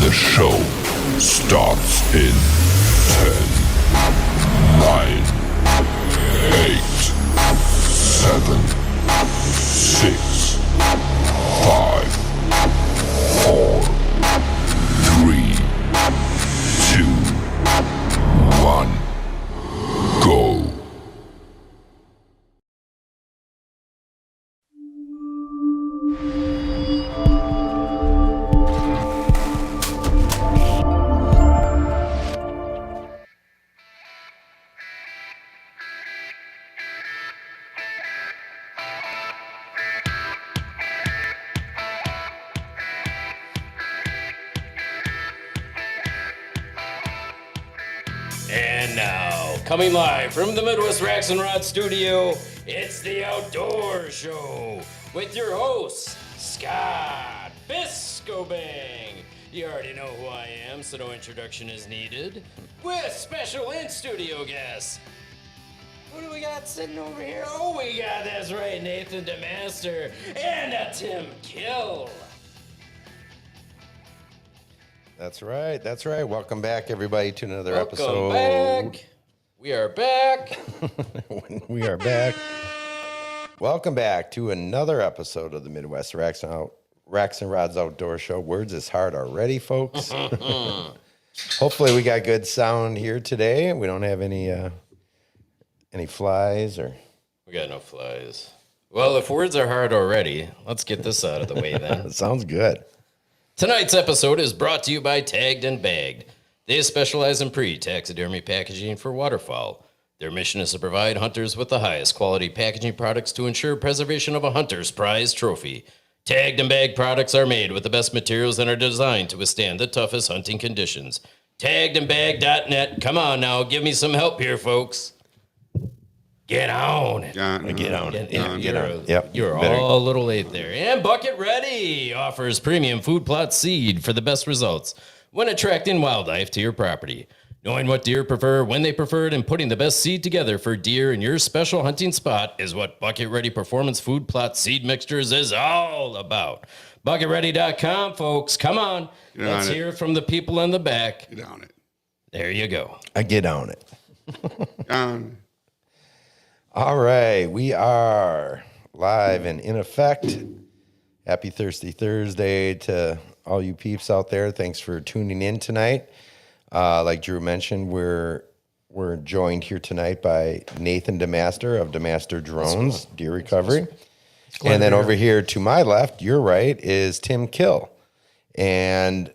The show starts in 10, 9, 8, 7, 6, 5, 4, 3, 2, 1, go. And now, coming live from the Midwest Racks and Rod studio, it's the Outdoor Show with your host, Scott Biscobang. You already know who I am, so no introduction is needed. With special in-studio guests. Who do we got sitting over here? Oh, we got, that's right, Nathan DeMaster and Tim Kill. That's right. That's right. Welcome back, everybody, to another episode. Welcome back. We are back. We are back. Welcome back to another episode of the Midwest Racks and Rods Outdoor Show. Words is hard already, folks. Hopefully, we got good sound here today. We don't have any flies or. We got no flies. Well, if words are hard already, let's get this out of the way then. Sounds good. Tonight's episode is brought to you by Tagged and Bagged. They specialize in pre-taxidermy packaging for waterfowl. Their mission is to provide hunters with the highest quality packaging products to ensure preservation of a hunter's prized trophy. Tagged and Bagged products are made with the best materials and are designed to withstand the toughest hunting conditions. Taggedandbagged.net. Come on now, give me some help here, folks. Get on it. Get on it. Yep. You're all a little late there. And Bucket Ready offers premium food plot seed for the best results when attracting wildlife to your property. Knowing what deer prefer, when they prefer it, and putting the best seed together for deer in your special hunting spot is what Bucket Ready Performance Food Plot Seed Mixtures is all about. BucketReady.com, folks. Come on. Let's hear from the people in the back. Get on it. There you go. I get on it. All right, we are live and in effect. Happy Thirsty Thursday to all you peeps out there. Thanks for tuning in tonight. Like Drew mentioned, we're joined here tonight by Nathan DeMaster of DeMaster Drones, Deer Recovery. And then over here to my left, your right, is Tim Kill. And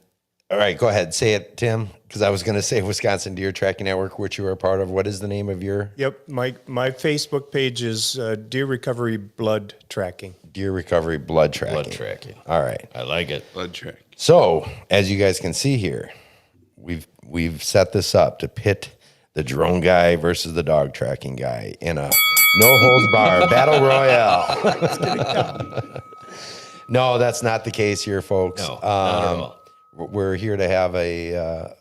all right, go ahead, say it, Tim, because I was going to say Wisconsin Deer Tracking Network, which you are a part of. What is the name of your? Yep, my Facebook page is Deer Recovery Blood Tracking. Deer Recovery Blood Tracking. Blood tracking. All right. I like it. Blood track. So, as you guys can see here, we've set this up to pit the drone guy versus the dog tracking guy in a no-holds-barred battle royale. No, that's not the case here, folks. No, not at all. We're here to have a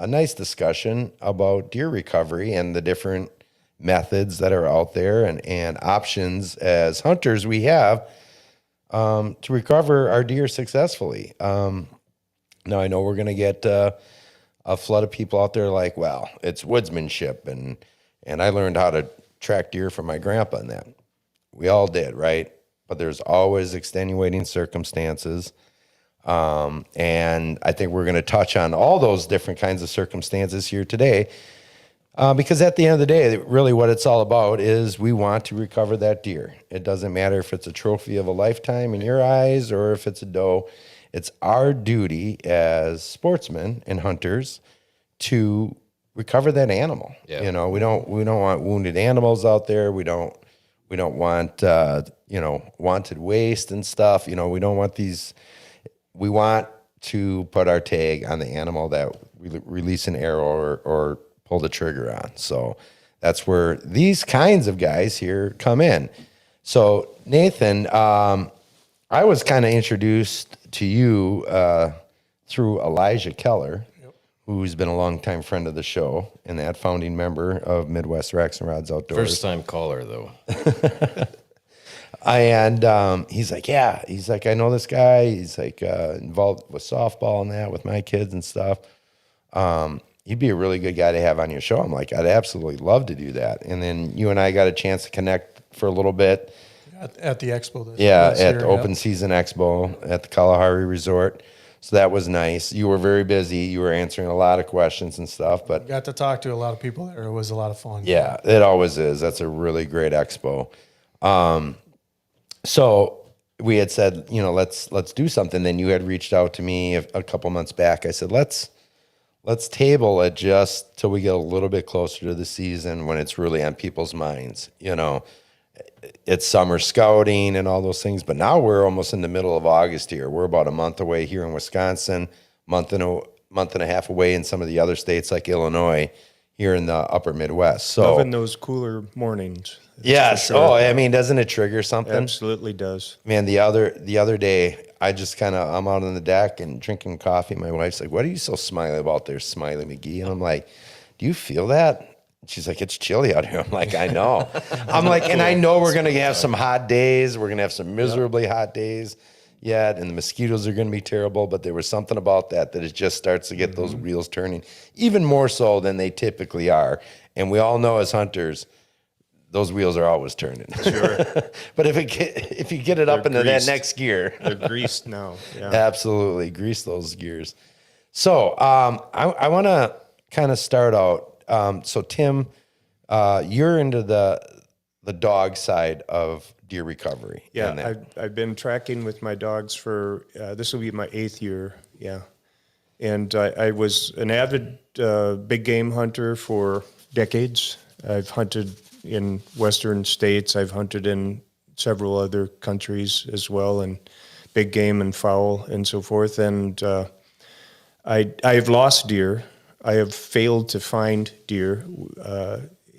nice discussion about deer recovery and the different methods that are out there and options as hunters we have to recover our deer successfully. Now, I know we're going to get a flood of people out there like, well, it's woodsmanship, and I learned how to track deer from my grandpa and that. We all did, right? But there's always extenuating circumstances. And I think we're going to touch on all those different kinds of circumstances here today, because at the end of the day, really what it's all about is we want to recover that deer. It doesn't matter if it's a trophy of a lifetime in your eyes or if it's a doe. It's our duty as sportsmen and hunters to recover that animal. Yeah. You know, we don't want wounded animals out there. We don't want, wanted waste and stuff. You know, we don't want these. We want to put our tag on the animal that we release an arrow or pull the trigger on. So that's where these kinds of guys here come in. So Nathan, I was kind of introduced to you through Elijah Keller, who's been a longtime friend of the show and that founding member of Midwest Racks and Rods Outdoors. First time caller, though. And he's like, yeah. He's like, I know this guy. He's like involved with softball and that with my kids and stuff. He'd be a really good guy to have on your show. I'm like, I'd absolutely love to do that. And then you and I got a chance to connect for a little bit. At the expo. At the Open Season Expo at the Kalahari Resort. So that was nice. You were very busy. You were answering a lot of questions and stuff. But got to talk to a lot of people there. It was a lot of fun. Yeah, it always is. That's a really great expo. So we had said, let's do something. Then you had reached out to me a couple months back. I said, let's table it just till we get a little bit closer to the season when it's really on people's minds. It's summer scouting and all those things, but now we're almost in the middle of August here. We're about a month away here in Wisconsin, month and a half away in some of the other states like Illinois, here in the upper Midwest. So loving those cooler mornings. Yes. Sure. Oh, I mean, doesn't it trigger something? Absolutely does. Man, the other day, I'm out on the deck and drinking coffee. My wife's like, "What are you so smiley about there, Smiley McGee?" And I'm like, "Do you feel that?" She's like, "It's chilly out here." I'm like, "I know." I'm like, and I know we're gonna have some hot days. We're gonna have some miserably hot days yet, and the mosquitoes are gonna be terrible. But there was something about that it just starts to get those wheels turning, even more so than they typically are. And we all know as hunters, those wheels are always turning. Sure. But if you get it up into that next gear, they're greased now. Yeah. Absolutely, grease those gears. So I want to kind of start out. So Tim, you're into the dog side of deer recovery. Yeah, I've been tracking with my dogs for this will be my 8th year. Yeah, and I was an avid big game hunter for decades. I've hunted in Western states. I've hunted in several other countries as well, and big game and fowl and so forth. And I've lost deer. I have failed to find deer.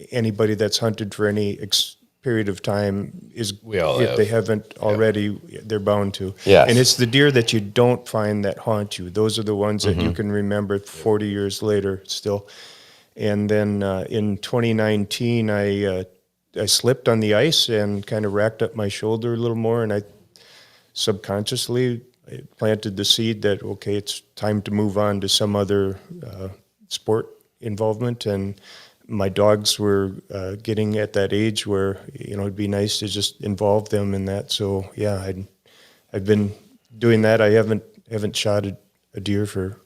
Anybody that's hunted for any period of time they haven't already, they're bound to. Yes. And it's the deer that you don't find that haunt you. Those are the ones that you can remember 40 years later still. And then in 2019, I slipped on the ice and kind of racked up my shoulder a little more, and I subconsciously planted the seed that, okay, it's time to move on to some other sport involvement. And my dogs were getting at that age where, it'd be nice to just involve them in that. So, yeah, I've been doing that. I haven't shot a deer for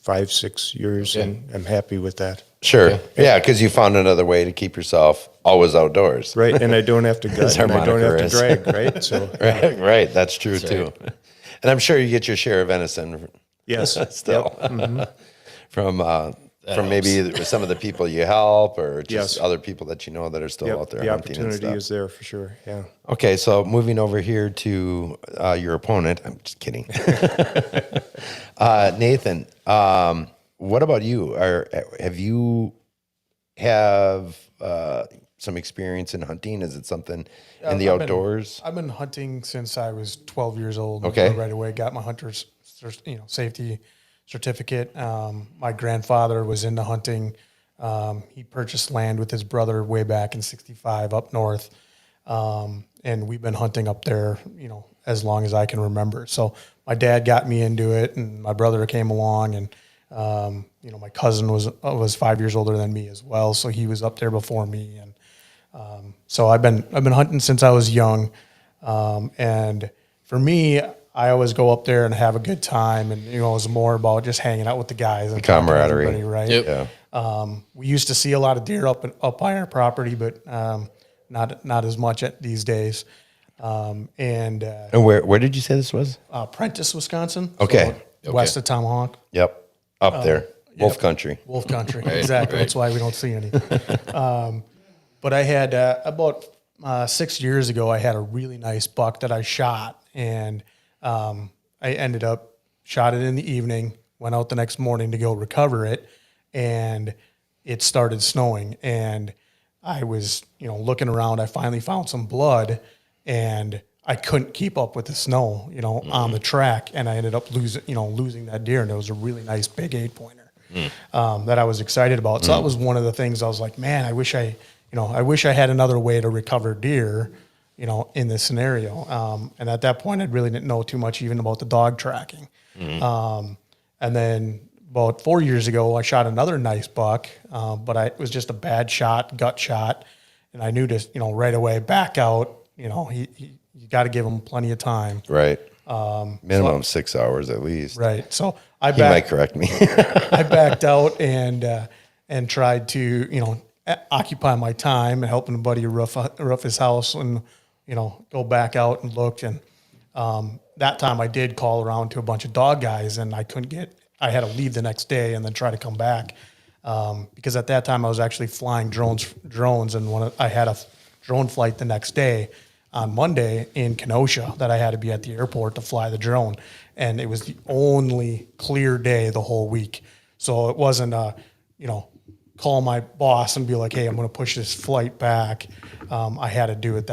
5-6 years, and I'm happy with that. Sure. Okay. Yeah, because you found another way to keep yourself always outdoors. Right, and I don't have to gut, and I don't have to drag, right? So right, that's true too. And I'm sure you get your share of venison. Yes, still from maybe some of the people you help, or just other people that you know that are still out there the hunting. The opportunity is there for sure. Yeah. Okay, so moving over here to your opponent. I'm just kidding. Nathan, what about you? Have you some experience in hunting? Is it something in the outdoors? I've been hunting since I was 12 years old. Okay. Right away, got my hunter's safety certificate. My grandfather was into hunting. He purchased land with his brother way back in '65 up north. And we've been hunting up there, as long as I can remember. So my dad got me into it, and my brother came along, and my cousin was 5 years older than me as well, so he was up there before me, and so I've been hunting since I was young, and for me, I always go up there and have a good time, and it was more about just hanging out with the guys and camaraderie, right? Yep. Yeah. We used to see a lot of deer up by our property, but not as much these days. And where did you say this was? Prentice, Wisconsin. Okay. So west of Tomahawk. Yep. Up there. Wolf country. Wolf country. Exactly. Right. That's why we don't see any. But I had about 6 years ago, I had a really nice buck that I shot, and I ended up shot it in the evening, went out the next morning to go recover it, and it started snowing, and I was, looking around. I finally found some blood, and I couldn't keep up with the snow, on the track, and I ended up losing that deer, and it was a really nice big 8-pointer that I was excited about. So that was one of the things I was like, man, I wish I had another way to recover deer, in this scenario. And at that point, I really didn't know too much even about the dog tracking. And then about 4 years ago, I shot another nice buck, but it was just a bad shot, gut shot. And I knew to, right away back out, you got to give him plenty of time. Right. Minimum 6 hours at least. Right. So He might correct me. I backed out and tried to, occupy my time and helping a buddy roof his house and, go back out and look. And that time I did call around to a bunch of dog guys and I had to leave the next day and then try to come back. Because at that time I was actually flying drones and I had a drone flight the next day on Monday in Kenosha that I had to be at the airport to fly the drone. And it was the only clear day the whole week. So it wasn't call my boss and be like, hey, I'm going to push this flight back. I had to do it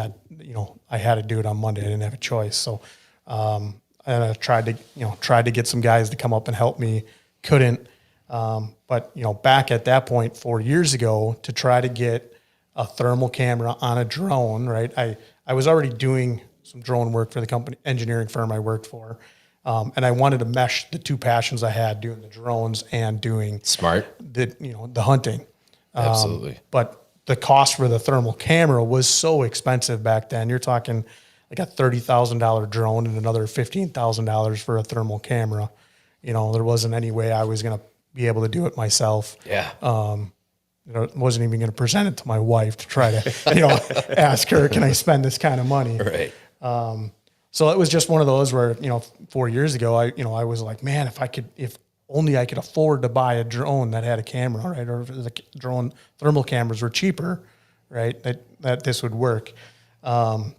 I had to do it on Monday. I didn't have a choice. So, and I tried to get some guys to come up and help me. Couldn't. But back at that point, 4 years ago, to try to get a thermal camera on a drone, right? I was already doing some drone work for the engineering firm I worked for. And I wanted to mesh the two passions I had, doing the drones and doing the hunting. Absolutely. But the cost for the thermal camera was so expensive back then. You're talking like a $30,000 drone and another $15,000 for a thermal camera. There wasn't any way I was going to be able to do it myself. Yeah. Wasn't even going to present it to my wife to try to, ask her, can I spend this kind of money? Right. So it was just one of those where, 4 years ago, I was like, man, if only I could afford to buy a drone that had a camera, right? Or if the drone thermal cameras were cheaper, right? That this would work. So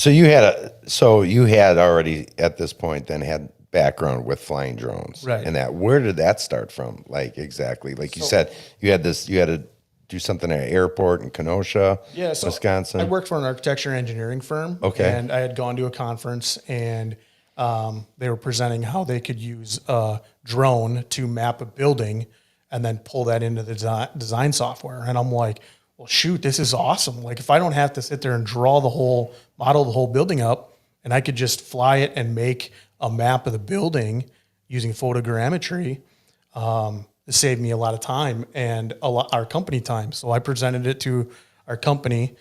you had already at this point then had background with flying drones, right? And where did that start from? Like exactly, like you said, you had to do something at an airport in Kenosha, Wisconsin. I worked for an architecture engineering firm. Okay, and I had gone to a conference and they were presenting how they could use a drone to map a building and then pull that into the design software. And I'm like, well, shoot, this is awesome. Like if I don't have to sit there and model the whole building up, and I could just fly it and make a map of the building using photogrammetry, it saved me a lot of time and our company time. So I presented it to our company.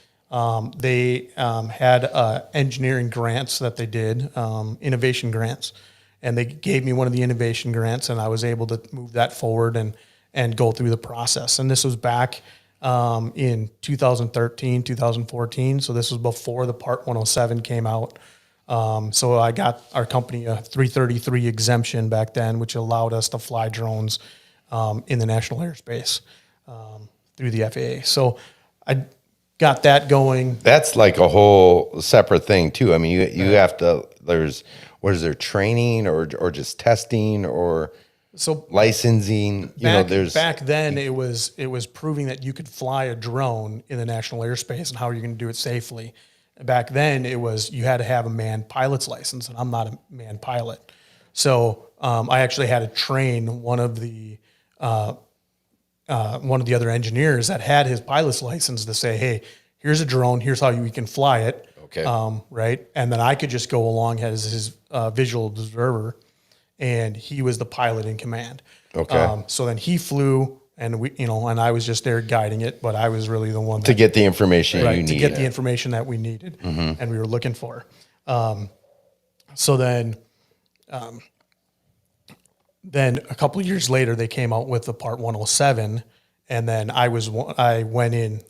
They had engineering grants that they did, innovation grants, and they gave me one of the innovation grants, and I was able to move that forward and go through the process. And this was back in 2013, 2014. So this was before the Part 107 came out. So I got our company a 333 exemption back then, which allowed us to fly drones in the national airspace through the FAA. So I got that going. That's like a whole separate thing too. I mean, you have to. Is there training or just testing or licensing? Back then it was proving that you could fly a drone in the national airspace and how you're going to do it safely. Back then you had to have a manned pilot's license, and I'm not a manned pilot. So I actually had to train one of the other engineers that had his pilot's license to say, hey, here's a drone, here's how we can fly it. Okay. Right. And then I could just go along as his visual observer, and he was the pilot in command. Okay. So then he flew, and and I was just there guiding it, but I was really the one to get the information you needed. To get the information that we needed and we were looking for. So then a couple of years later, they came out with the Part 107, and then I went in.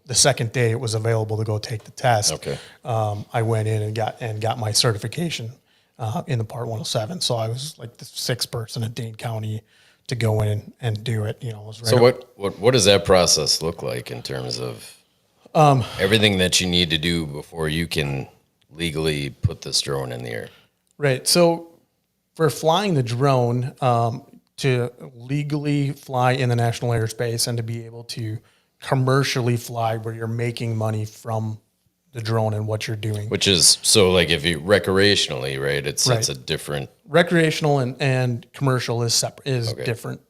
The second day it was available to go take the test. Okay. I went in and got my certification in the Part 107. So I was like the sixth person in Dane County to go in and do it. So what does that process look like in terms of everything that you need to do before you can legally put this drone in the air? Right. So for flying the drone, to legally fly in the national airspace and to be able to commercially fly where you're making money from the drone and what you're doing. Which is, so like if you recreationally, right? It's a different. Recreational and commercial is separate, different.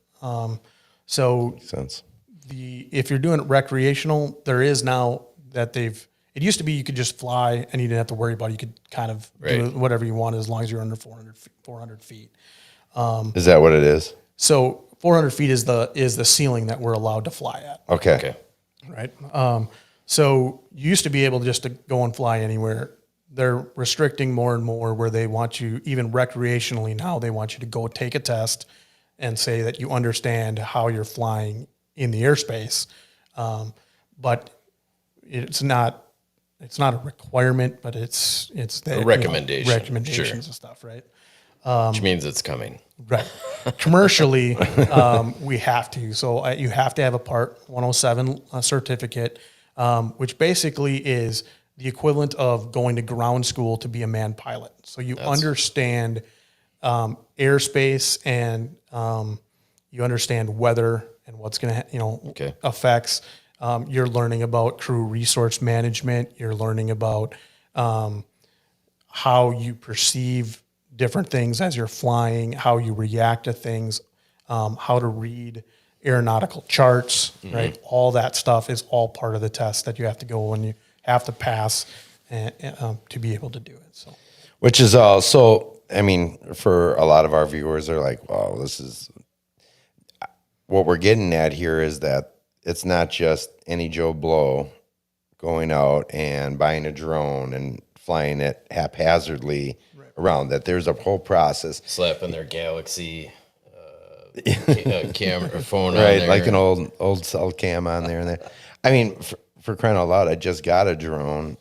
So makes sense. If you're doing it recreational, there is now that they've it used to be you could just fly and you didn't have to worry about it. You could kind of do whatever you wanted as long as you're under 400 feet. Is that what it is? So 400 feet is the ceiling that we're allowed to fly at. Okay. Right. So you used to be able just to go and fly anywhere. They're restricting more and more where they want you, even recreationally now, they want you to go take a test and say that you understand how you're flying in the airspace. But it's not a requirement, but it's the recommendation. Recommendations Sure. and stuff, right? Which means it's coming. Right. Commercially, we have to. So you have to have a Part 107 certificate, which basically is the equivalent of going to ground school to be a manned pilot. So you understand airspace and you understand weather and what's going to, affects. You're learning about crew resource management. You're learning about how you perceive different things as you're flying, how you react to things, how to read aeronautical charts, right? All that stuff is all part of the test that you have to go and you have to pass and, to be able to do it. So, Which is also, I mean, for a lot of our viewers, they're like, wow, this is what we're getting at here is that it's not just any Joe Blow going out and buying a drone and flying it haphazardly around, that there's a whole process. Slapping their Galaxy camera phone on Right, there. like an old cell cam on there. And there. I mean, for crying out loud, I just got a drone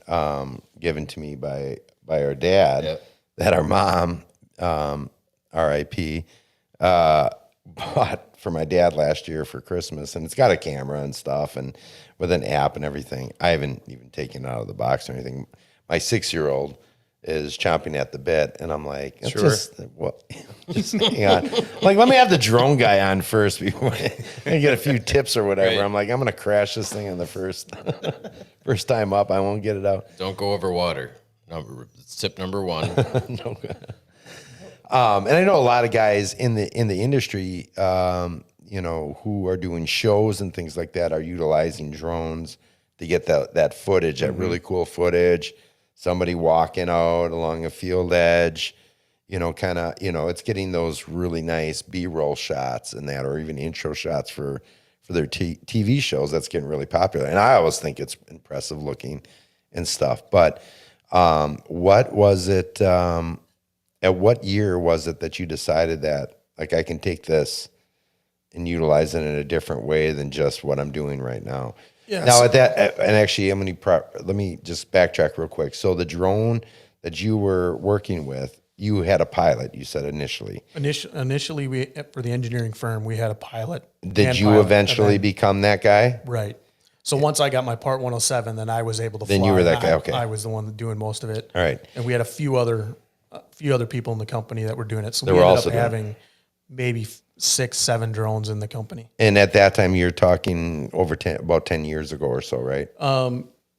given to me by our dad that our mom, R.I.P., bought for my dad last year for Christmas, and it's got a camera and stuff, and with an app and everything. I haven't even taken it out of the box or anything. My 6-year-old is chomping at the bit, and I'm like, just hang on. Like, let me have the drone guy on first before I get a few tips or whatever. Right. I'm like, I'm gonna crash this thing on the first time up. I won't get it out. Don't go over water. Tip number 1. No. And I know a lot of guys in the industry, who are doing shows and things like that, are utilizing drones to get that footage, that really cool footage. Somebody walking out along a field edge, it's getting those really nice B-roll shots and that, or even intro shots for their TV shows. That's getting really popular, and I always think it's impressive looking and stuff. But what was it? At what year was it that you decided that, like, I can take this and utilize it in a different way than just what I'm doing right now? Yes. Now at that, and actually, let me just backtrack real quick. So the drone that you were working with, you had a pilot, you said initially. Initially, for the engineering firm, we had a pilot. Did you eventually become that guy? Right. So once I got my Part 107, then I was able to fly. Then you were that guy, okay. I was the one doing most of it. All right. And we had a few other people in the company that were doing it. So They we were ended also up doing having maybe 6-7 drones in the company. And at that time, you're talking about 10 years ago or so, right?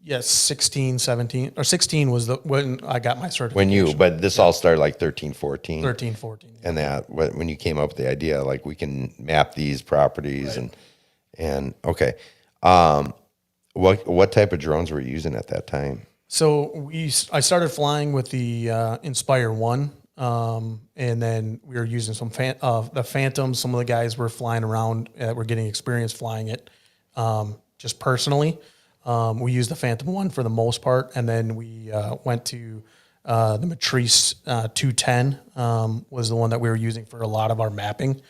Yes, 16, 17, or 16 was when I got my certification. But this all started like 13, 14. 13, 14. And that, when you came up with the idea, like, we can map these properties and okay. What type of drones were you using at that time? So I started flying with the Inspire 1, and then we were using some the Phantoms. Some of the guys were flying around, were getting experience flying it just personally. We used the Phantom 1 for the most part, and then we went to the Matrice 210 was the one that we were using for a lot of our mapping,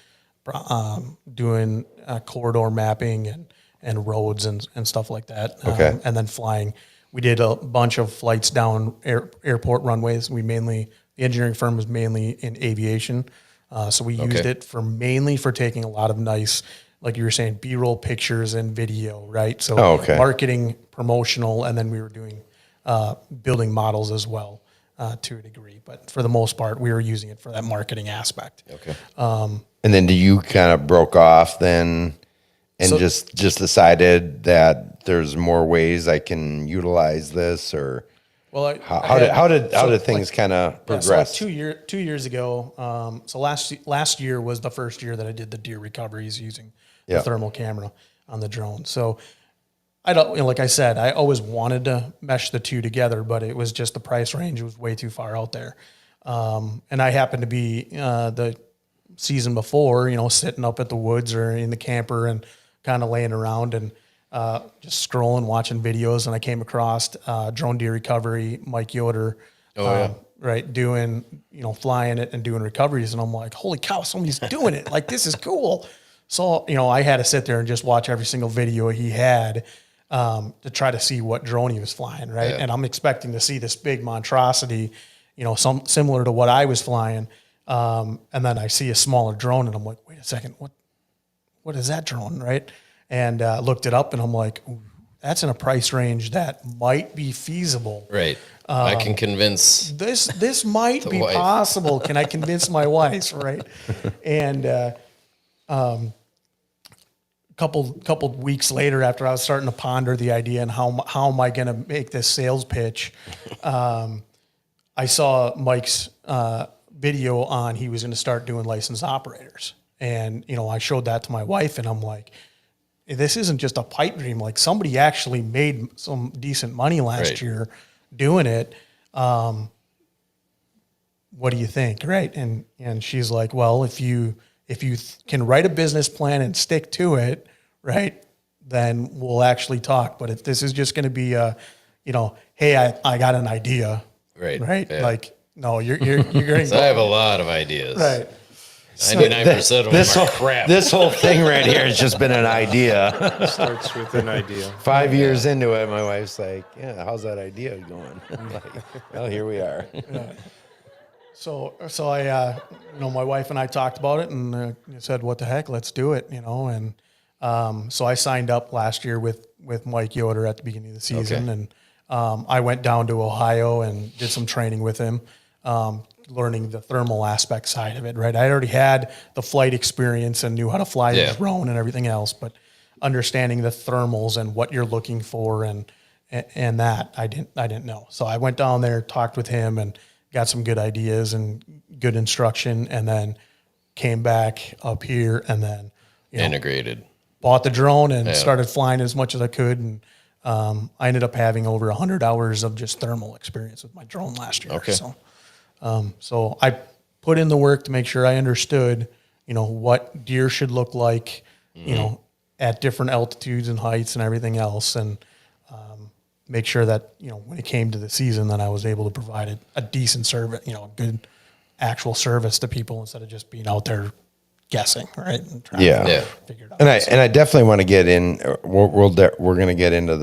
doing corridor mapping and roads and stuff like that. Okay. And then flying. We did a bunch of flights down airport runways. The engineering firm was mainly in aviation. So we used it mainly for taking a lot of nice, like you were saying, B-roll pictures and video, right? So marketing, promotional, and then we were doing building models as well to a degree. But for the most part, we were using it for that marketing aspect. Okay. And then you kind of broke off then and just decided that there's more ways I can utilize this, or how did things kind of progress? So 2 years ago, so last year was the first year that I did the deer recoveries using the thermal camera on the drone. So I don't, like I said, I always wanted to mesh the two together, but it was just the price range was way too far out there. And I happened to be the season before, sitting up at the woods or in the camper and kind of laying around and just scrolling, watching videos. And I came across Drone Deer Recovery, Mike Yoder, right, doing, flying it and doing recoveries. And I'm like, holy cow, somebody's doing it. Like, this is cool. So, I had to sit there and just watch every single video he had to try to see what drone he was flying, right? And I'm expecting to see this big monstrosity, some similar to what I was flying. And then I see a smaller drone and I'm like, wait a second, what is that drone, right? And looked it up and I'm like, ooh, that's in a price range that might be feasible. Right. I can convince this might be wife. possible. Can I convince my wife, right? And couple weeks later, after I was starting to ponder the idea and how am I going to make this sales pitch, I saw Mike's video on he was going to start doing licensed operators, and I showed that to my wife, and I'm like, this isn't just a pipe dream. Like, somebody actually made some decent money last year doing it. What do you think? Right. And she's like, well, if you can write a business plan and stick to it, right, then we'll actually talk. But if this is just going to be hey, I got an idea. Right. Yeah. Like, no, you're going to. I have a lot of ideas. Right. 99% of them are crap. This whole thing right here has just been an idea. Starts with an idea. 5 years into it, my wife's like, yeah, how's that idea going? I'm like, well, here we are. Yeah. So I, my wife and I talked about it and said, what the heck, let's do it, and so I signed up last year with Mike Yoder at the beginning of the season, and I went down to Ohio and did some training with him, learning the thermal aspect side of it, right? I already had the flight experience and knew how to fly the drone and everything else, but understanding the thermals and what you're looking for and that I didn't know. So I went down there, talked with him, and got some good ideas and good instruction, and then came back up here and then integrated, bought the drone and started flying as much as I could. And I ended up having over 100 hours of just thermal experience with my drone last year. Okay. So I put in the work to make sure I understood, what deer should look like, at different altitudes and heights and everything else. And make sure that, when it came to the season, that I was able to provide a decent service, a good actual service to people instead of just being out there guessing, right? And trying to figure it out. And I definitely want to get in. We're going to get into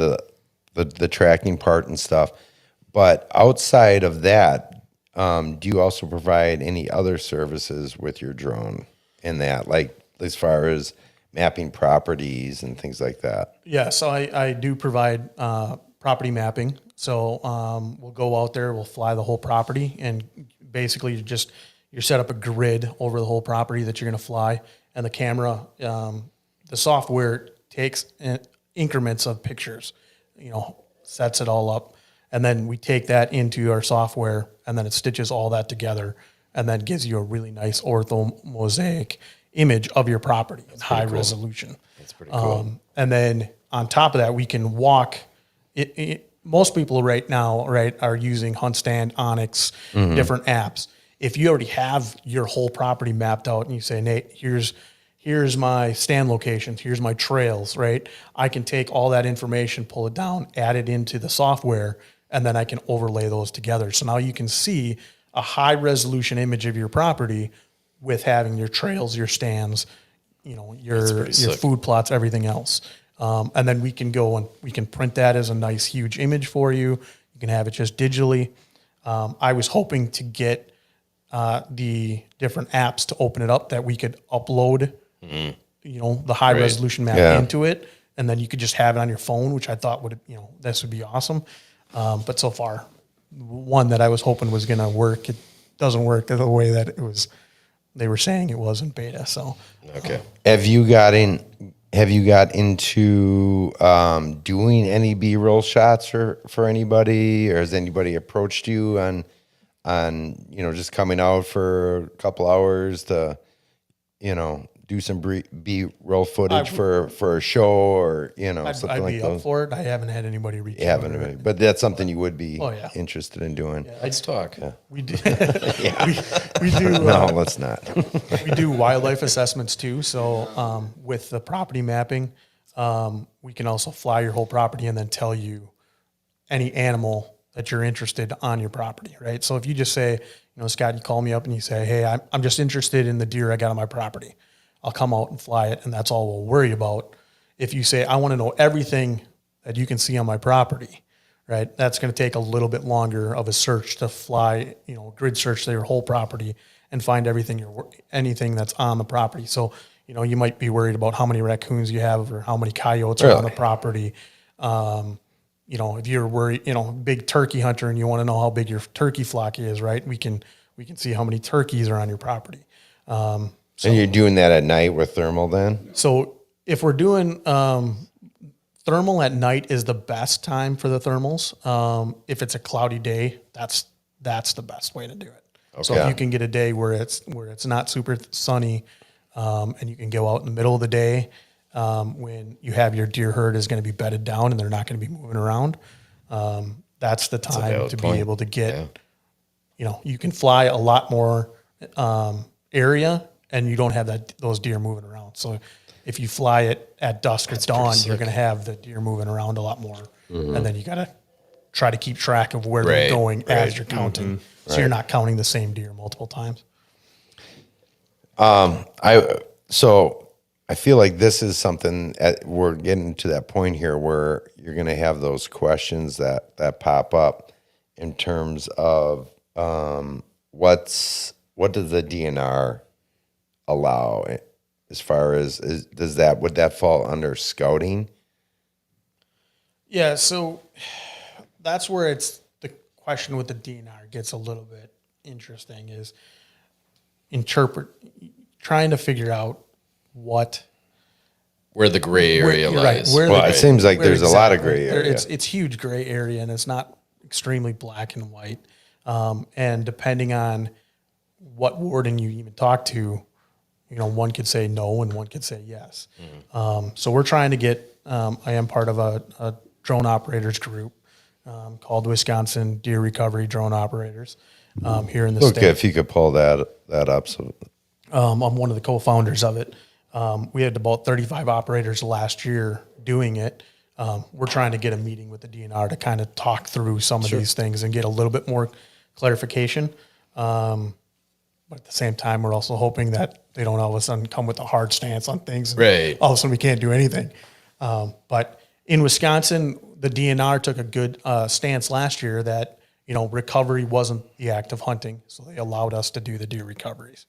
the tracking part and stuff. But outside of that, do you also provide any other services with your drone in that, like as far as mapping properties and things like that? Yeah, so I do provide property mapping. So we'll go out there, we'll fly the whole property, and basically you set up a grid over the whole property that you're going to fly, and the camera, the software takes increments of pictures, sets it all up, and then we take that into our software, and then it stitches all that together, and then gives you a really nice ortho mosaic image of your property in high resolution. That's pretty cool. And then on top of that, we can walk. Most people right now, are using HuntStand, Onyx, different apps. If you already have your whole property mapped out and you say, Nate, here's my stand locations, here's my trails, right? I can take all that information, pull it down, add it into the software, and then I can overlay those together. So now you can see a high resolution image of your property with having your trails, your stands, your food plots, everything else. And then we can go and we can print that as a nice, huge image for you. You can have it just digitally. I was hoping to get the different apps to open it up that we could upload, the high resolution map into it. And then you could just have it on your phone, which I thought this would be awesome. But so far, one that I was hoping was going to work, it doesn't work the way that they were saying it was in beta. So, okay. Have you got into doing any B-roll shots for anybody, or has anybody approached you on just coming out for a couple hours to do some B-roll footage for a show or, something I'd like be those? up for it. I haven't had anybody reach You out. haven't, but that's something you would be Oh, yeah. interested in doing. Let's talk. We do. we do. No, let's not. We do wildlife assessments too. So with the property mapping, we can also fly your whole property and then tell you any animal that you're interested on your property, right? So if you just say, Scott, you call me up and you say, hey, I'm just interested in the deer I got on my property. I'll come out and fly it, and that's all we'll worry about. If you say, I want to know everything that you can see on my property, right? That's going to take a little bit longer of a search to fly, grid search your whole property and find anything that's on the property. So, you might be worried about how many raccoons you have or how many coyotes are on the property. If you're worried, big turkey hunter and you want to know how big your turkey flock is, right? We can see how many turkeys are on your property. And you're doing that at night with thermal then? So if we're doing thermal at night is the best time for the thermals. If it's a cloudy day, that's the best way to do it. Okay. So if you can get a day where it's not super sunny, and you can go out in the middle of the day, when you have your deer herd is going to be bedded down and they're not going to be moving around, that's the time to be able to get, you can fly a lot more area and you don't have those deer moving around. So if you fly it at dusk or dawn, you're going to have the deer moving around a lot more. Mm-hmm. And then you got to try to keep track of where they're going as you're counting. Mm-hmm. So you're not counting the same deer multiple times. So I feel like this is something we're getting to that point here where you're going to have those questions that pop up in terms of what does the DNR allow as far as would that fall under scouting? Yeah, so that's where the question with the DNR gets a little bit interesting is trying to figure out where the gray area lies. Right, it seems like there's a lot of gray area. It's huge gray area, and it's not extremely black and white. And depending on what warden you even talk to, one could say no and one could say yes. Mm-hmm. So we're trying to get. I am part of a drone operators group called Wisconsin Deer Recovery Drone Operators here in the state. Okay, if you could pull that up. So, I'm one of the co-founders of it. We had about 35 operators last year doing it. We're trying to get a meeting with the DNR to kind of talk through some of these things and get a little bit more clarification. But at the same time, we're also hoping that they don't all of a sudden come with a hard stance on things. Right. All of a sudden we can't do anything. But in Wisconsin, the DNR took a good stance last year that, recovery wasn't the act of hunting. So they allowed us to do the deer recoveries.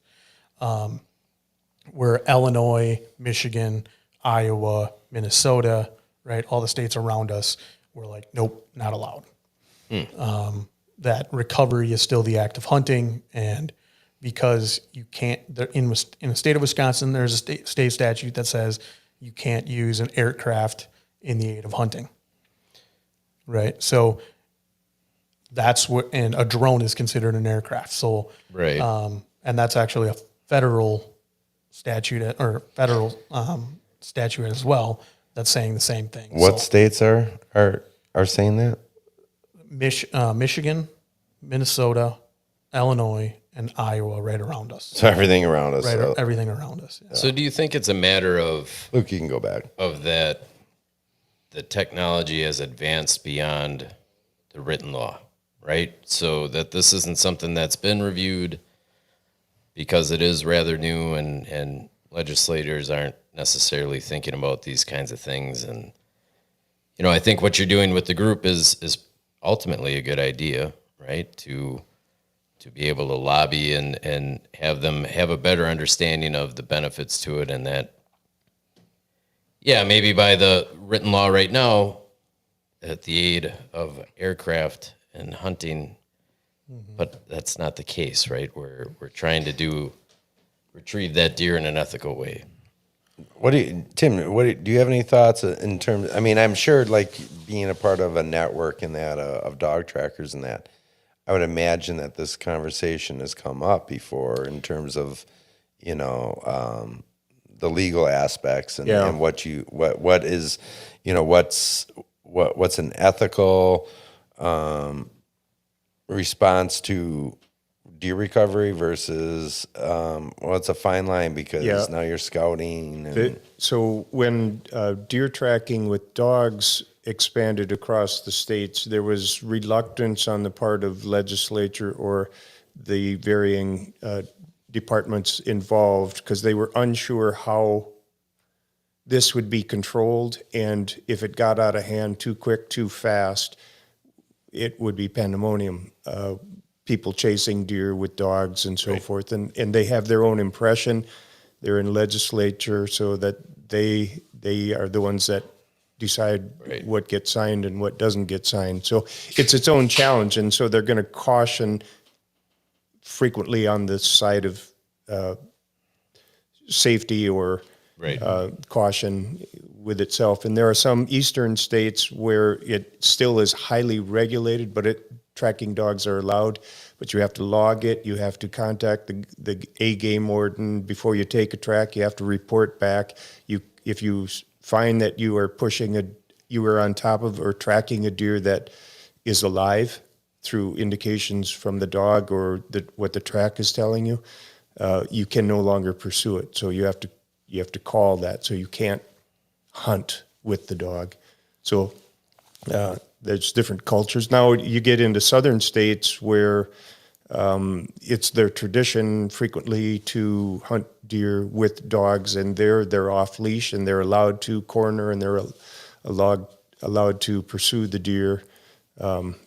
Where Illinois, Michigan, Iowa, Minnesota, right, all the states around us were like, nope, not allowed. That recovery is still the act of hunting, and because you can't, in the state of Wisconsin, there's a state statute that says you can't use an aircraft in the aid of hunting, right? So that's what, and a drone is considered an aircraft. So, right, and that's actually a federal statute or federal statute as well that's saying the same thing. What states are saying that? Michigan, Minnesota, Illinois, and Iowa right around us. So everything around us. Right, everything around us. Yeah. So do you think it's a matter of... Luke, you can go back. ...of that the technology has advanced beyond the written law, right? So that this isn't something that's been reviewed because it is rather new and legislators aren't necessarily thinking about these kinds of things. And, I think what you're doing with the group is ultimately a good idea, right? To be able to lobby and have them have a better understanding of the benefits to it, and that, yeah, maybe by the written law right now, at the aid of aircraft and hunting, but that's not the case, right? We're trying to retrieve that deer in an ethical way. Tim, do you have any thoughts in terms, I'm sure like being a part of a network and that of dog trackers and that, I would imagine that this conversation has come up before in terms of, the legal aspects and, Yeah. and what is, what's an ethical response to deer recovery versus it's a fine line because Yeah. now you're scouting and So when deer tracking with dogs expanded across the states, there was reluctance on the part of legislature or the varying departments involved because they were unsure how this would be controlled, and if it got out of hand too quick, too fast, it would be pandemonium. People chasing deer with dogs and so forth, and they have their own impression. They're in legislature, so that they are the ones that decide what gets signed and what doesn't get signed. So it's its own challenge, and so they're going to caution frequently on the side of safety or caution with itself. And there are some eastern states where it still is highly regulated, but tracking dogs are allowed, but you have to log it. You have to contact the game warden before you take a track. You have to report back. If you find that you are on top of or tracking a deer that is alive through indications from the dog or what the track is telling you, you can no longer pursue it. So you have to call that. So you can't hunt with the dog. So there's different cultures. Now you get into southern states where it's their tradition frequently to hunt deer with dogs, and they're off leash and they're allowed to corner and they're allowed to pursue the deer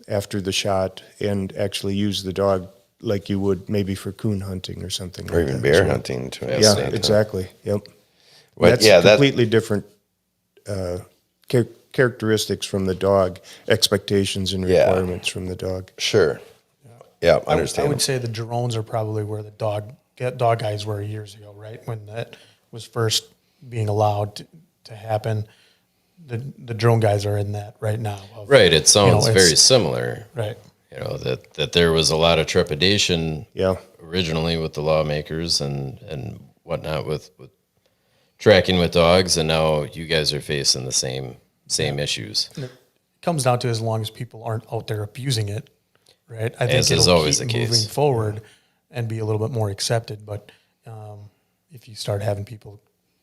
after the shot and actually use the dog like you would maybe for coon hunting or something. or like even that. bear So, hunting to an yeah, extent. exactly. Yep. But That's completely different characteristics from the dog, expectations and Yeah. requirements from the dog. Sure. Yeah, I understand. would say the drones are probably where the dog guys were years ago, right? When that was first being allowed to happen. The drone guys are in that right now. Right. It sounds it's- very similar. Right. That there was a lot of trepidation Yeah. originally with the lawmakers and whatnot with tracking with dogs, and now you guys are facing the same issues. It comes down to as long as people aren't out there abusing it, right? I think As is it'll always keep the case. moving forward and be a little bit more accepted. But if you start having people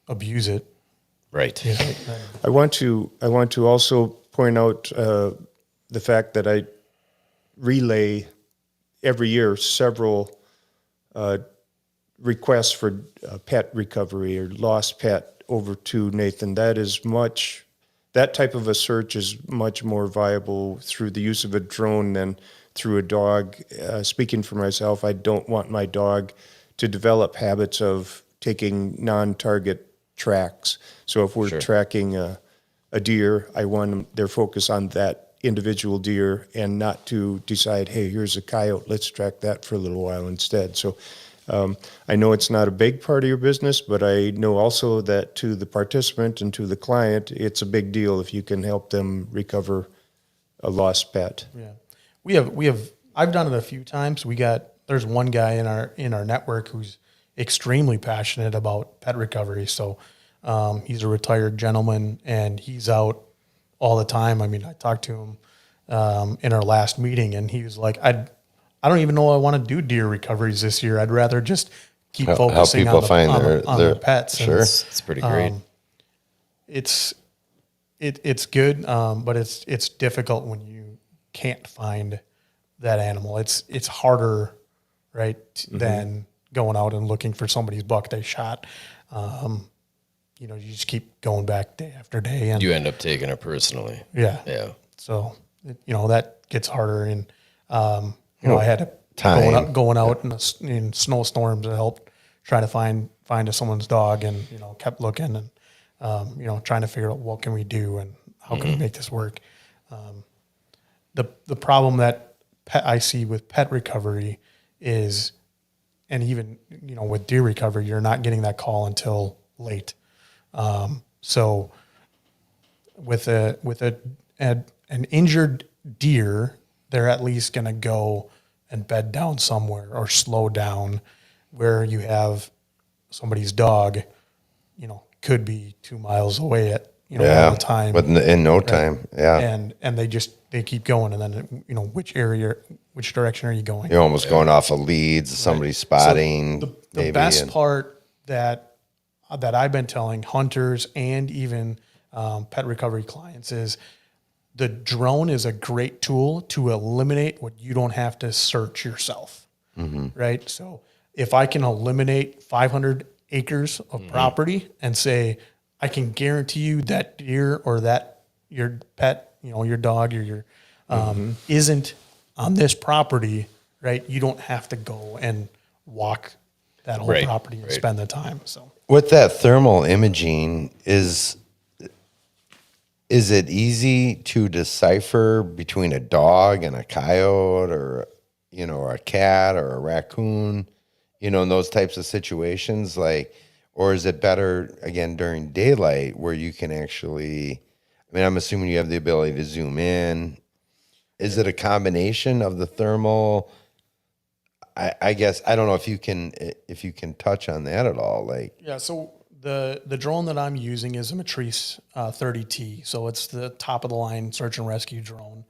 abuse it, Right. I want to also point out the fact that I relay every year several requests for pet recovery or lost pet over to Nathan. That type of a search is much more viable through the use of a drone than through a dog. Speaking for myself, I don't want my dog to develop habits of taking non-target tracks. So if we're tracking a deer, I want their focus on that individual deer and not to decide, hey, here's a coyote, let's track that for a little while instead. So I know it's not a big part of your business, but I know also that to the participant and to the client, it's a big deal if you can help them recover a lost pet. Yeah, we have. I've done it a few times. There's one guy in our network who's extremely passionate about pet recovery. So he's a retired gentleman and he's out all the time. I mean, I talked to him in our last meeting, and he was like, I don't even know I want to do deer recoveries this year. I'd rather just keep focusing people on find their the pets. sure. It's pretty great. It's good, but it's difficult when you can't find that animal. It's harder, right, than going out and looking for somebody's buck they shot. You just keep going back day after day, and You end up taking it personally. yeah. Yeah. So that gets harder, and I had to Time. going out in snowstorms to help try to find someone's dog, and kept looking and trying to figure out what can we do and how can we make this work. The problem that I see with pet recovery is, and even with deer recovery, you're not getting that call until late. So with an injured deer, they're at least going to go and bed down somewhere or slow down, where you have somebody's dog could be 2 miles away at, all the time. But in no time. Yeah. And they keep going. And then, which direction are you going? You're almost going off of leads, somebody spotting. So the best part that I've been telling hunters and even pet recovery clients is the drone is a great tool to eliminate what you don't have to search yourself, right? So if I can eliminate 500 acres of property and say, I can guarantee you that deer or that your pet, your dog or your isn't on this property, right? You don't have to go and walk that whole property and spend the time. So with that thermal imaging, is it easy to decipher between a dog and a coyote or a cat or a raccoon, in those types of situations? Or is it better, again, during daylight where you can actually, I'm assuming you have the ability to zoom in. Is it a combination of the thermal? I guess, I don't know if you can touch on that at all. So the drone that I'm using is a Matrice 30T. So it's the top of the line search and rescue drone,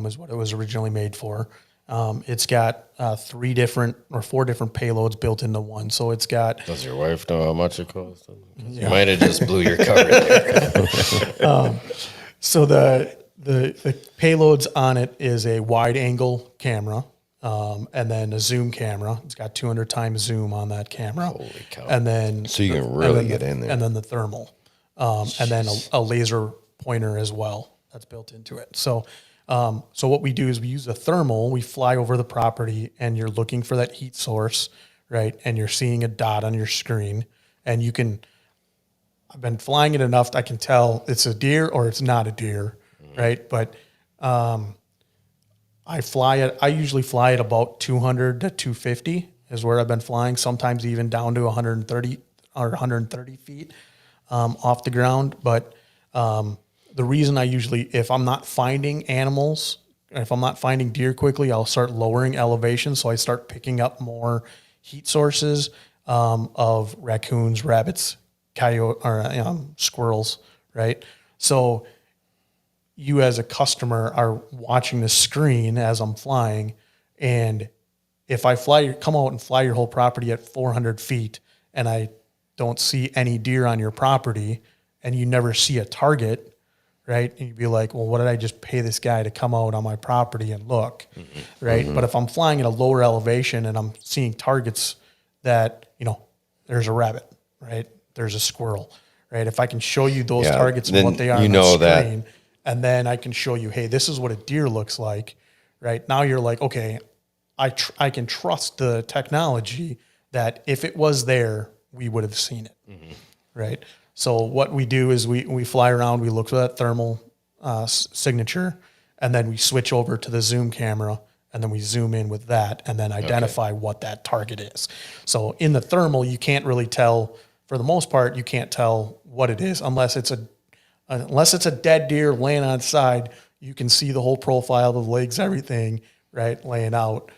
is what it was originally made for. It's got 4 different payloads built into one. So it's got. Does your wife know how much it costs? You might have just blew your cover there. So the payloads on it is a wide angle camera, and then a zoom camera. It's got 200 times zoom on that camera. Holy cow! And then so you can really get in there. And then the thermal, and then a laser pointer as well that's built into it. So what we do is we use a thermal. We fly over the property, and you're looking for that heat source, right? And you're seeing a dot on your screen, and you can. I've been flying it enough I can tell it's a deer or it's not a deer, right? But I usually fly at about 200 to 250 is where I've been flying. Sometimes even down to 130 or 130 feet off the ground, but. The reason I usually, if I'm not finding animals, if I'm not finding deer quickly, I'll start lowering elevation. So I start picking up more heat sources of raccoons, rabbits, coyote, or squirrels, right? So you as a customer are watching the screen as I'm flying. And if I come out and fly your whole property at 400 feet and I don't see any deer on your property and you never see a target, right? And you'd be like, well, what did I just pay this guy to come out on my property and look, right? But if I'm flying at a lower elevation and I'm seeing targets that, there's a rabbit, right? There's a squirrel, right? If I can show you those targets and what they are on the screen, and then I can show you, hey, this is what a deer looks like, right? Now you're like, okay, I can trust the technology that if it was there, we would have seen it, right? So what we do is we fly around, we look for that thermal signature, and then we switch over to the zoom camera, and then we zoom in with that, and then identify what that target is. So in the thermal, you can't really tell, for the most part, you can't tell what it is unless it's a dead deer laying on its side. You can see the whole profile, the legs, everything, right, laying out,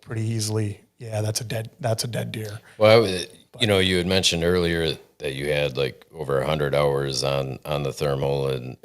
pretty easily. Yeah, that's a dead deer. Well, you had mentioned earlier that you had like over 100 hours on the thermal and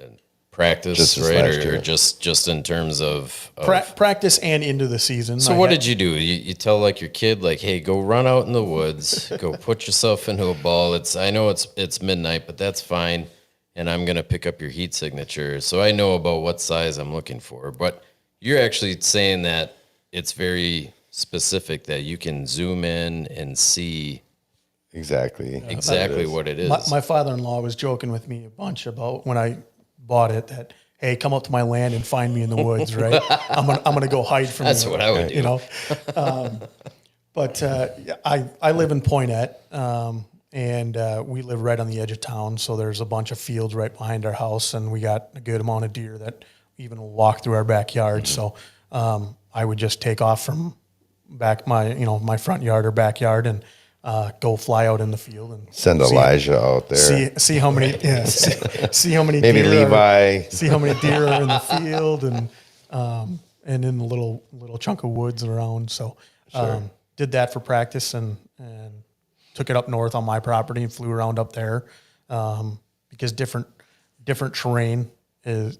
practice, right? Or just in terms of practice and into the season. So what did you do? You tell like your kid, like, hey, go run out in the woods, go put yourself into a ball. I know it's midnight, but that's fine. And I'm going to pick up your heat signature. So I know about what size I'm looking for, but you're actually saying that it's very specific that you can zoom in and see exactly what it is. My father-in-law was joking with me a bunch about when I bought it that, hey, come up to my land and find me in the woods, right? I'm gonna go hide from That's you. what I would do. But I live in Poinette, and we live right on the edge of town. So there's a bunch of fields right behind our house, and we got a good amount of deer that even will walk through our backyard. So I would just take off from back my front yard or backyard and go fly out in the field and send Elijah out there. See how many see how many maybe deer Levi. See how many deer are in the field and in the little chunk of woods around. So did that for practice and took it up north on my property and flew around up there, because different terrain is,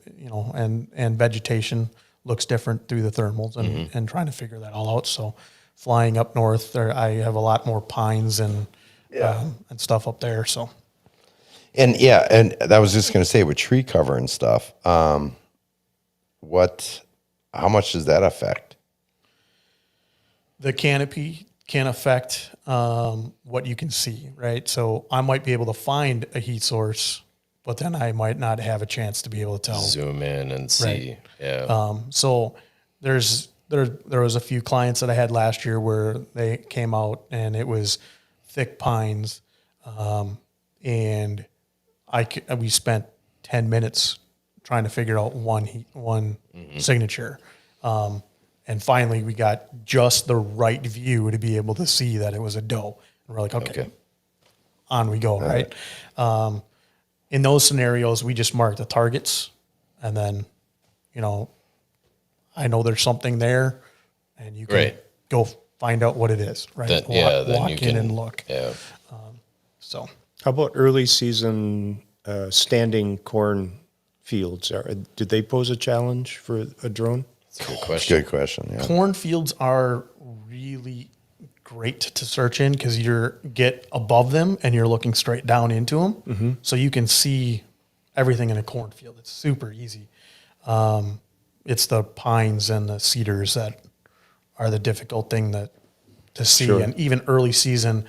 and vegetation looks different through the thermals, and trying to figure that all out. So flying up north there, I have a lot more pines and stuff up there. So. And I was just going to say with tree cover and stuff, how much does that affect? The canopy can affect what you can see, right? So I might be able to find a heat source, but then I might not have a chance to be able to tell. Zoom in and see. Right. Yeah. So there was a few clients that I had last year where they came out and it was thick pines, and we spent 10 minutes trying to figure out one signature. And finally we got just the right view to be able to see that it was a doe. And we're like, okay. On we go. Right. In those scenarios, we just mark the targets, and then, I know there's something there, and you can go find out what it is. Right. Walk in and look. Yeah. So How about early season standing corn fields? Did they pose a challenge for a drone? That's a good question. Good question. Yeah. cornfields are really great to search in because you get above them and you're looking straight down into them. So you can see everything in a cornfield. It's super easy. It's the pines and the cedars that are the difficult thing to see. Sure. And even early season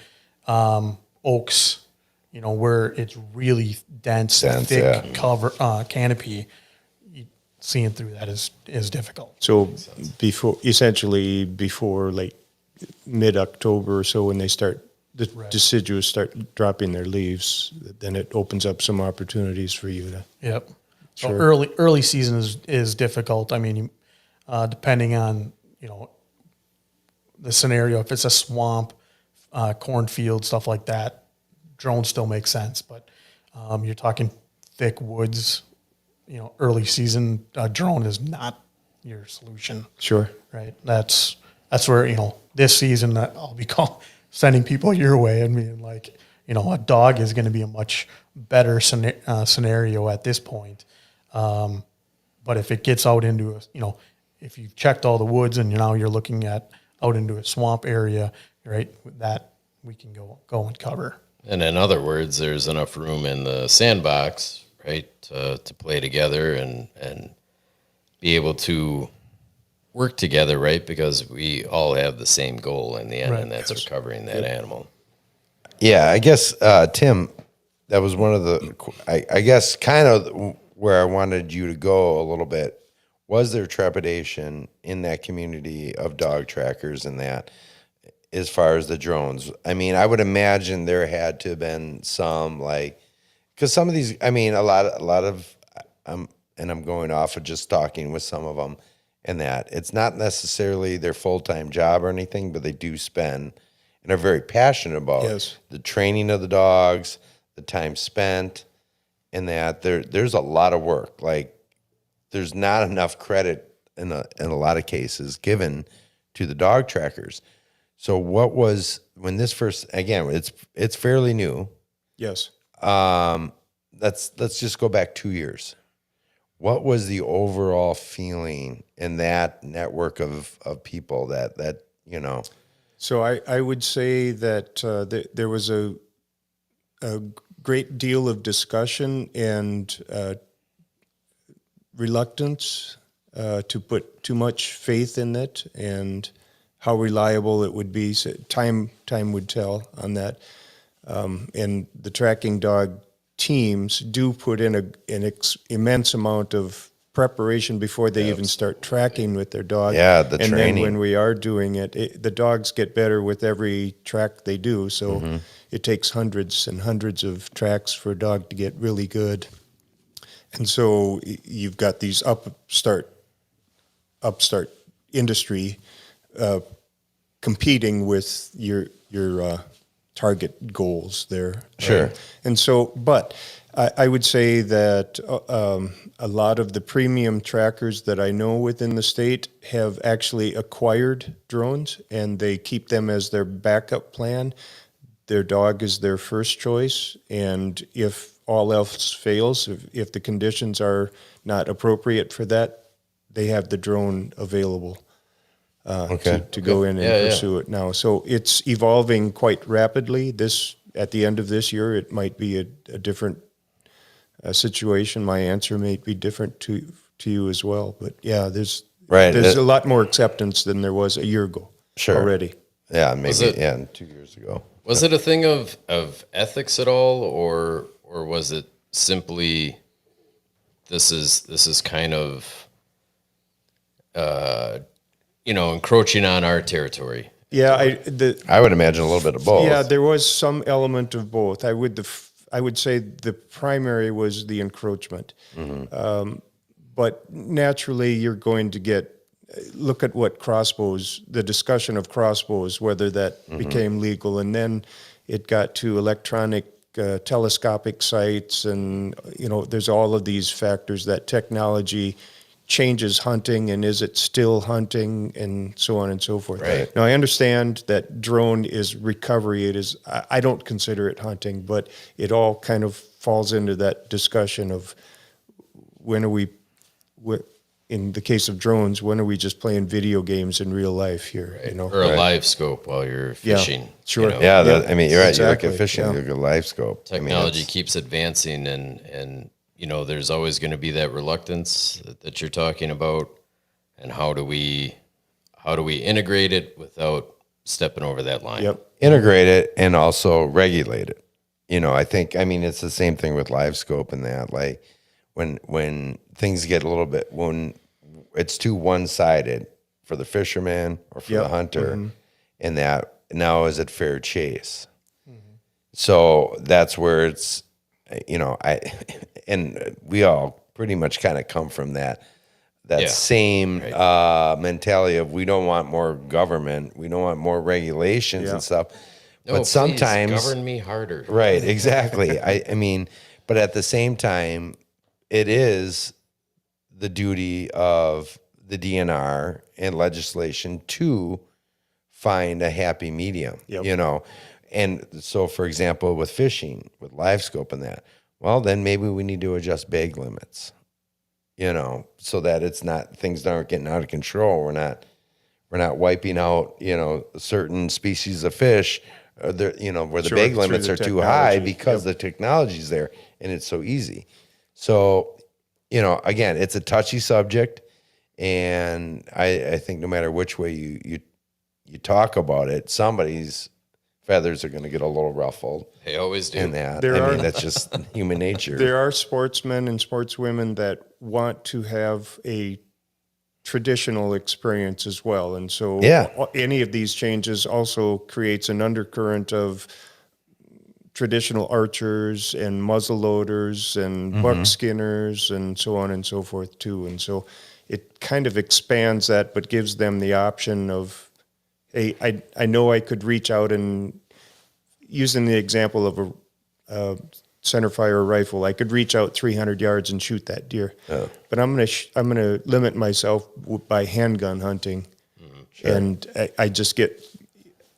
oaks, where it's really dense thick cover canopy, seeing through that is difficult. So before like mid-October or so, when they start, the deciduous start dropping their leaves, then it opens up some opportunities for you to. Yep. So Sure. early season is difficult. I mean, depending on, the scenario, if it's a swamp, cornfield, stuff like that, drone still makes sense. But you're talking thick woods, early season, drone is not your solution. Sure. Right. That's where, this season I'll be sending people your way and being like, a dog is going to be a much better scenario at this point. But if it gets out into if you've checked all the woods and now you're looking out into a swamp area, right, that we can go and cover. And in other words, there's enough room in the sandbox, right, to play together and be able to work together, right, because we all have the same goal in the end, and that's recovering that animal. Yeah, I guess, Tim, that was one of the, I guess, kind of where I wanted you to go a little bit. Was there trepidation in that community of dog trackers and that, as far as the drones? I mean, I would imagine there had to have been some, because some of these, a lot of, and I'm going off of just talking with some of them, and that it's not necessarily their full-time job or anything, but they do spend and are very passionate about the training of the dogs, the time spent, and that there's a lot of work. There's not enough credit in a lot of cases given to the dog trackers. So what was, when this first, again, it's fairly new. Yes. Let's just go back 2 years. What was the overall feeling in that network of people that So I would say that there was a great deal of discussion and reluctance to put too much faith in it and how reliable it would be. So time would tell on that. And the tracking dog teams do put in an immense amount of preparation before they even start tracking with their dog. Yeah, the and training. then when we are doing it, the dogs get better with every track they do. So it takes hundreds and hundreds of tracks for a dog to get really good. And so you've got these upstart industry competing with your target goals there. Sure. And so, but I would say that a lot of the premium trackers that I know within the state have actually acquired drones, and they keep them as their backup plan their dog is their first choice, and if all else fails, if the conditions are not appropriate for that, they have the drone available to go in and pursue it now. So it's evolving quite rapidly. At the end of this year, it might be a different situation. My answer may be different to you as well. But yeah, there's a lot more acceptance than there was a year ago already. Yeah, maybe 2 years ago. Was it a thing of ethics at all, or was it simply this is kind of encroaching on our territory? Yeah, I would imagine a little bit of both. Yeah, there was some element of both. I would say the primary was the encroachment, but naturally you're going to look at what crossbows, the discussion of crossbows, whether that became legal, and then it got to electronic telescopic sights, and there's all of these factors that technology changes hunting, and is it still hunting, and so on and so forth. Right. Now I understand that drone is recovery. I don't consider it hunting, but it all kind of falls into that discussion of when are we, in the case of drones, when are we just playing video games in real life here? Right. Or a live scope while you're fishing. Yeah, sure. Yeah, you're right. Exactly. You look at fishing, you look at live scope. Technology keeps advancing, and there's always going to be that reluctance that you're talking about, and how do we integrate it without stepping over that line? Yep. Integrate it and also regulate it. It's the same thing with live scope and that. Like when things get a little bit, when it's too one-sided for the fisherman or for the hunter, and that now is it fair chase? So that's where it's, and we all pretty much kind of come from that same mentality of we don't want more government, we don't want more regulations and stuff. No, but sometimes please govern me harder. Right, exactly. But at the same time, it is the duty of the DNR and legislation to find a happy medium. And so, for example, with fishing, with live scope and that, well, then maybe we need to adjust bag limits, so that it's not, things aren't getting out of control. We're not wiping out, certain species of fish, where the bag limits are too high because the technology's there and it's so easy. So, again, it's a touchy subject, and I think no matter which way you talk about it, somebody's feathers are going to get a little ruffled. They always do. In that, that's just human nature. There are sportsmen and sportswomen that want to have a traditional experience as well, and so any of these changes also creates an undercurrent of traditional archers and muzzleloaders and buck skinners and so on and so forth too. And so it kind of expands that, but gives them the option of, hey, I know I could reach out, and using the example of a center fire rifle, I could reach out 300 yards and shoot that deer. But I'm gonna limit myself by handgun hunting, and I just get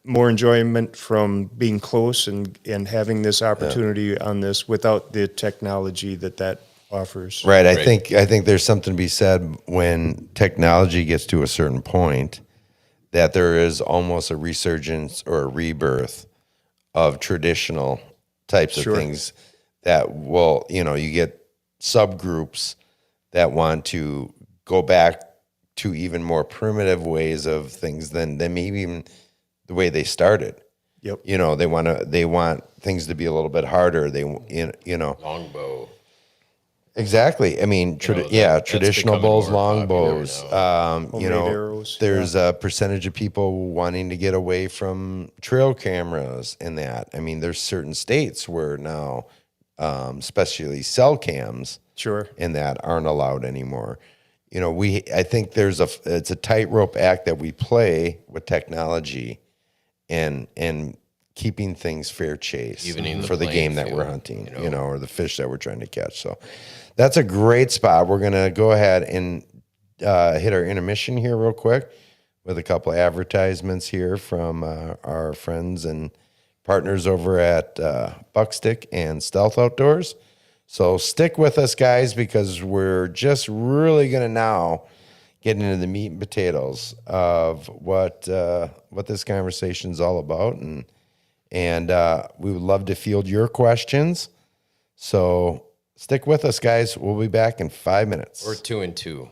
more enjoyment from being close and having this opportunity on this without the technology that offers. Right. I think there's something to be said when technology gets to a certain point, that there is almost a resurgence or a rebirth of traditional types of things that will, you get subgroups that want to go back to even more primitive ways of things than maybe even the way they started. Yep. They want things to be a little bit harder. Longbow. Exactly. Traditional bows, longbows. Arrows. There's a percentage of people wanting to get away from trail cameras and that. There's certain states where now, especially cell cams, and that aren't allowed anymore. I think it's a tightrope act that we play with technology and keeping things fair chase for the game that we're hunting, or the fish that we're trying to catch. So that's a great spot. We're going to go ahead and hit our intermission here real quick with a couple of advertisements here from our friends and partners over at Buckstick and Stealth Outdoors. So stick with us, guys, because we're just really going to now get into the meat and potatoes of what this conversation is all about, and we would love to field your questions. So stick with us, guys. We'll be back in 5 minutes. Or 2 and 2.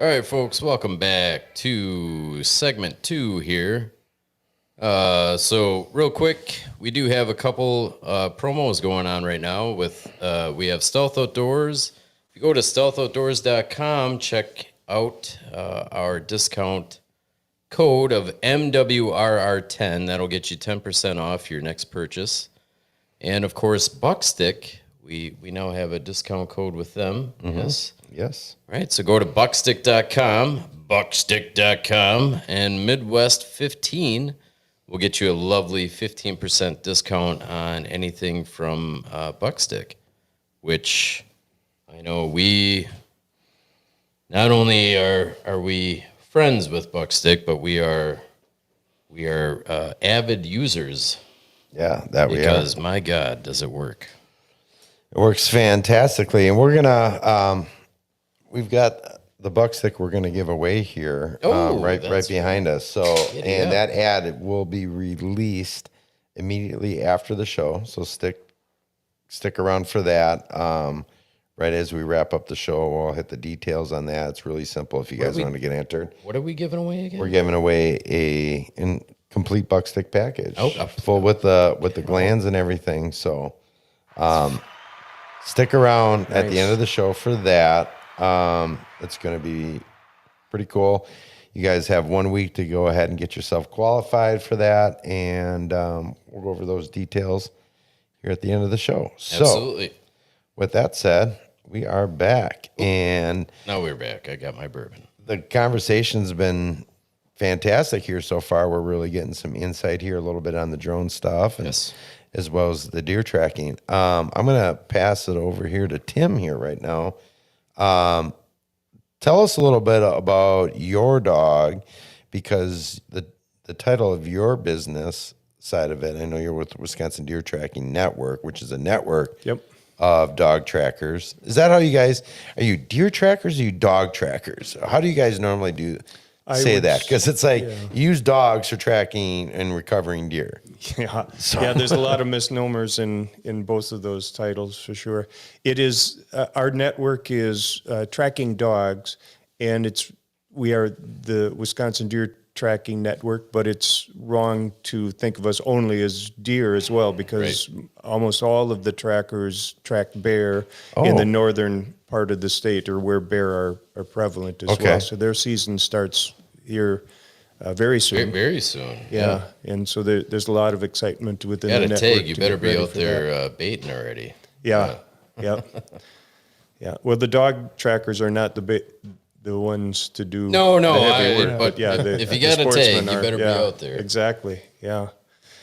All right, folks, welcome back to segment 2 here. So real quick, we do have a couple promos going on right now with, we have Stealth Outdoors. If you go to stealthoutdoors.com, check out our discount code of MWRR10. That'll get you 10% off your next purchase. And of course, Buckstick, we now have a discount code with them. Yes. Yes. Right, so go to buckstick.com, and Midwest 15 will get you a lovely 15% discount on anything from Buckstick, which I know we not only are we friends with Buckstick, but we are avid users. Yeah, that we are. Because my God, does it work? It works fantastically, and we're gonna we've got the Buckstick we're gonna give away here, right behind us. So, and that ad will be released immediately after the show. So stick around for that. Right as we wrap up the show, we'll hit the details on that. It's really simple if you guys want to get entered. What are we giving away again? We're giving away a complete Buckstick package, full with the glands and everything. So, stick around at the end of the show for that. It's going to be pretty cool. You guys have 1 week to go ahead and get yourself qualified for that, and we'll go over those details here at the end of the show. Absolutely. So, with that said, we are back, and now we're back. I got my bourbon. The conversation's been fantastic here so far. We're really getting some insight here, a little bit on the drone stuff, and as well as the deer tracking. I'm going to pass it over here to Tim here right now. Tell us a little bit about your dog, because the title of your business side of it, I know you're with Wisconsin Deer Tracking Network, which is a network of dog trackers. Is that how you guys, are you deer trackers or are you dog trackers? How do you guys normally say that? Because it's like you use dogs for tracking and recovering deer. Yeah, there's a lot of misnomers in both of those titles for sure. It is our network is tracking dogs, and we are the Wisconsin Deer Tracking Network, but it's wrong to think of us only as deer as well, because almost all of the trackers track bear in the northern part of the state, or where bear are prevalent as well. So their season starts here very soon. Very soon. Yeah. And so there's a lot of excitement within the network. You better be out there baiting already. Yeah. Yeah. Well, the dog trackers are not the ones to do the heavy work, but if you got a tag, you better be out there. Exactly. Yeah.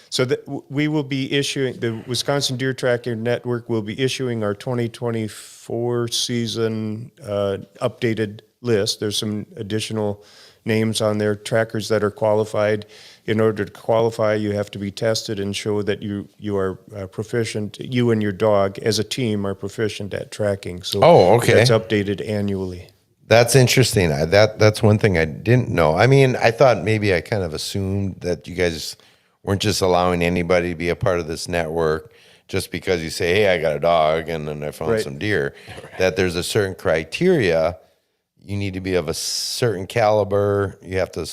So we will be issuing, the Wisconsin Deer Tracking Network will be issuing our 2024 season updated list. There's some additional names on there, trackers that are qualified. In order to qualify, you have to be tested and show that you are proficient, you and your dog as a team are proficient at tracking. So that's updated annually. That's interesting. That's one thing I didn't know. I mean, I thought maybe I kind of assumed that you guys weren't just allowing anybody to be a part of this network just because you say, hey, I got a dog and then I found some deer, that there's a certain criteria. You need to be of a certain caliber. You have to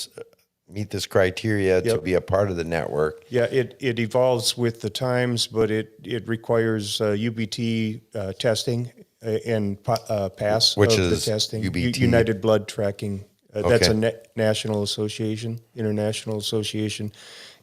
meet this criteria to be a part of the network. Yeah, it evolves with the times, but it requires UBT testing and pass Which of is the testing. UBT? United Blood Tracking. That's a national association, international association,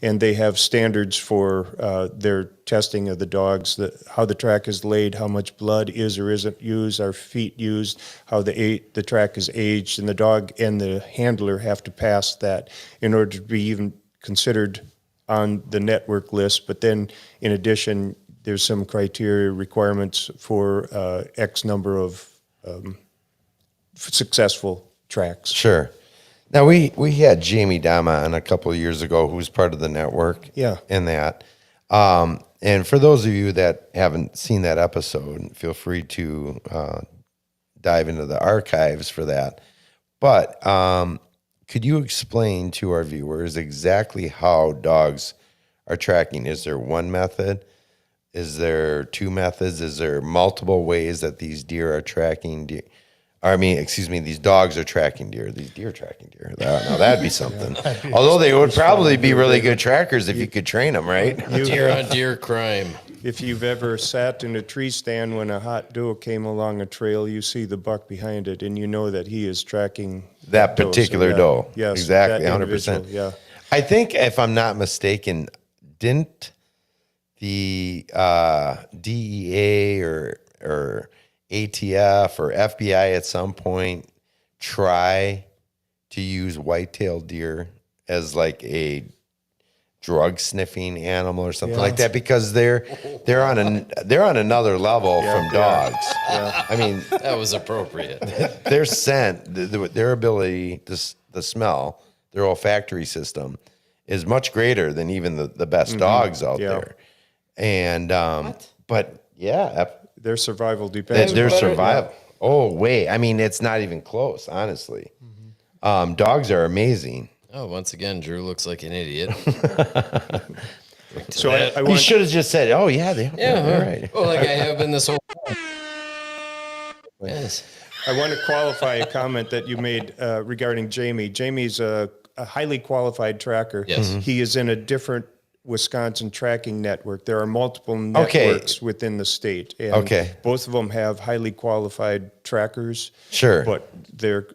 and they have standards for their testing of the dogs, how the track is laid, how much blood is or isn't used, are feet used, how the track is aged, and the dog and the handler have to pass that in order to be even considered on the network list. But then, in addition, there's some criteria requirements for X number of successful tracks. Sure. Now, we had Jamie Dama on a couple of years ago, who's part of the network. Yeah. In that. And for those of you that haven't seen that episode, feel free to dive into the archives for that. But could you explain to our viewers exactly how dogs are tracking? Is there one method? Is there two methods? Is there multiple ways that these deer are tracking? I mean, excuse me, these dogs are tracking deer. These deer tracking deer. Now that'd be something. Although they would probably be really good trackers if you could train them, right? Deer on deer crime. If you've ever sat in a tree stand when a hot doe came along a trail, you see the buck behind it, and you know that he is tracking That doe. So, particular yeah. doe. Yes, Exactly, that 100%. individual, Yeah. I think, if I'm not mistaken, didn't the DEA or ATF or FBI at some point try to use white-tailed deer as like a drug sniffing animal or something like that, because they're on another level from dogs. Yeah. I mean, That was appropriate. their scent, their ability to smell, their olfactory system is much greater than even the best dogs out there. And but yeah, Their survival depends. their on it. survival. Oh wait, I mean, it's not even close, honestly. Dogs are amazing. Oh, once again, Drew looks like an idiot. So I You want should have just said, "Oh yeah, they're Yeah, right." well, like I have been this whole time. Yes. I want to qualify a comment that you made regarding Jamie. Jamie's a highly qualified tracker. Yes. He is in a different Wisconsin tracking network. There are multiple Okay. networks within the state. And Okay. both of them have highly qualified trackers. Sure. But their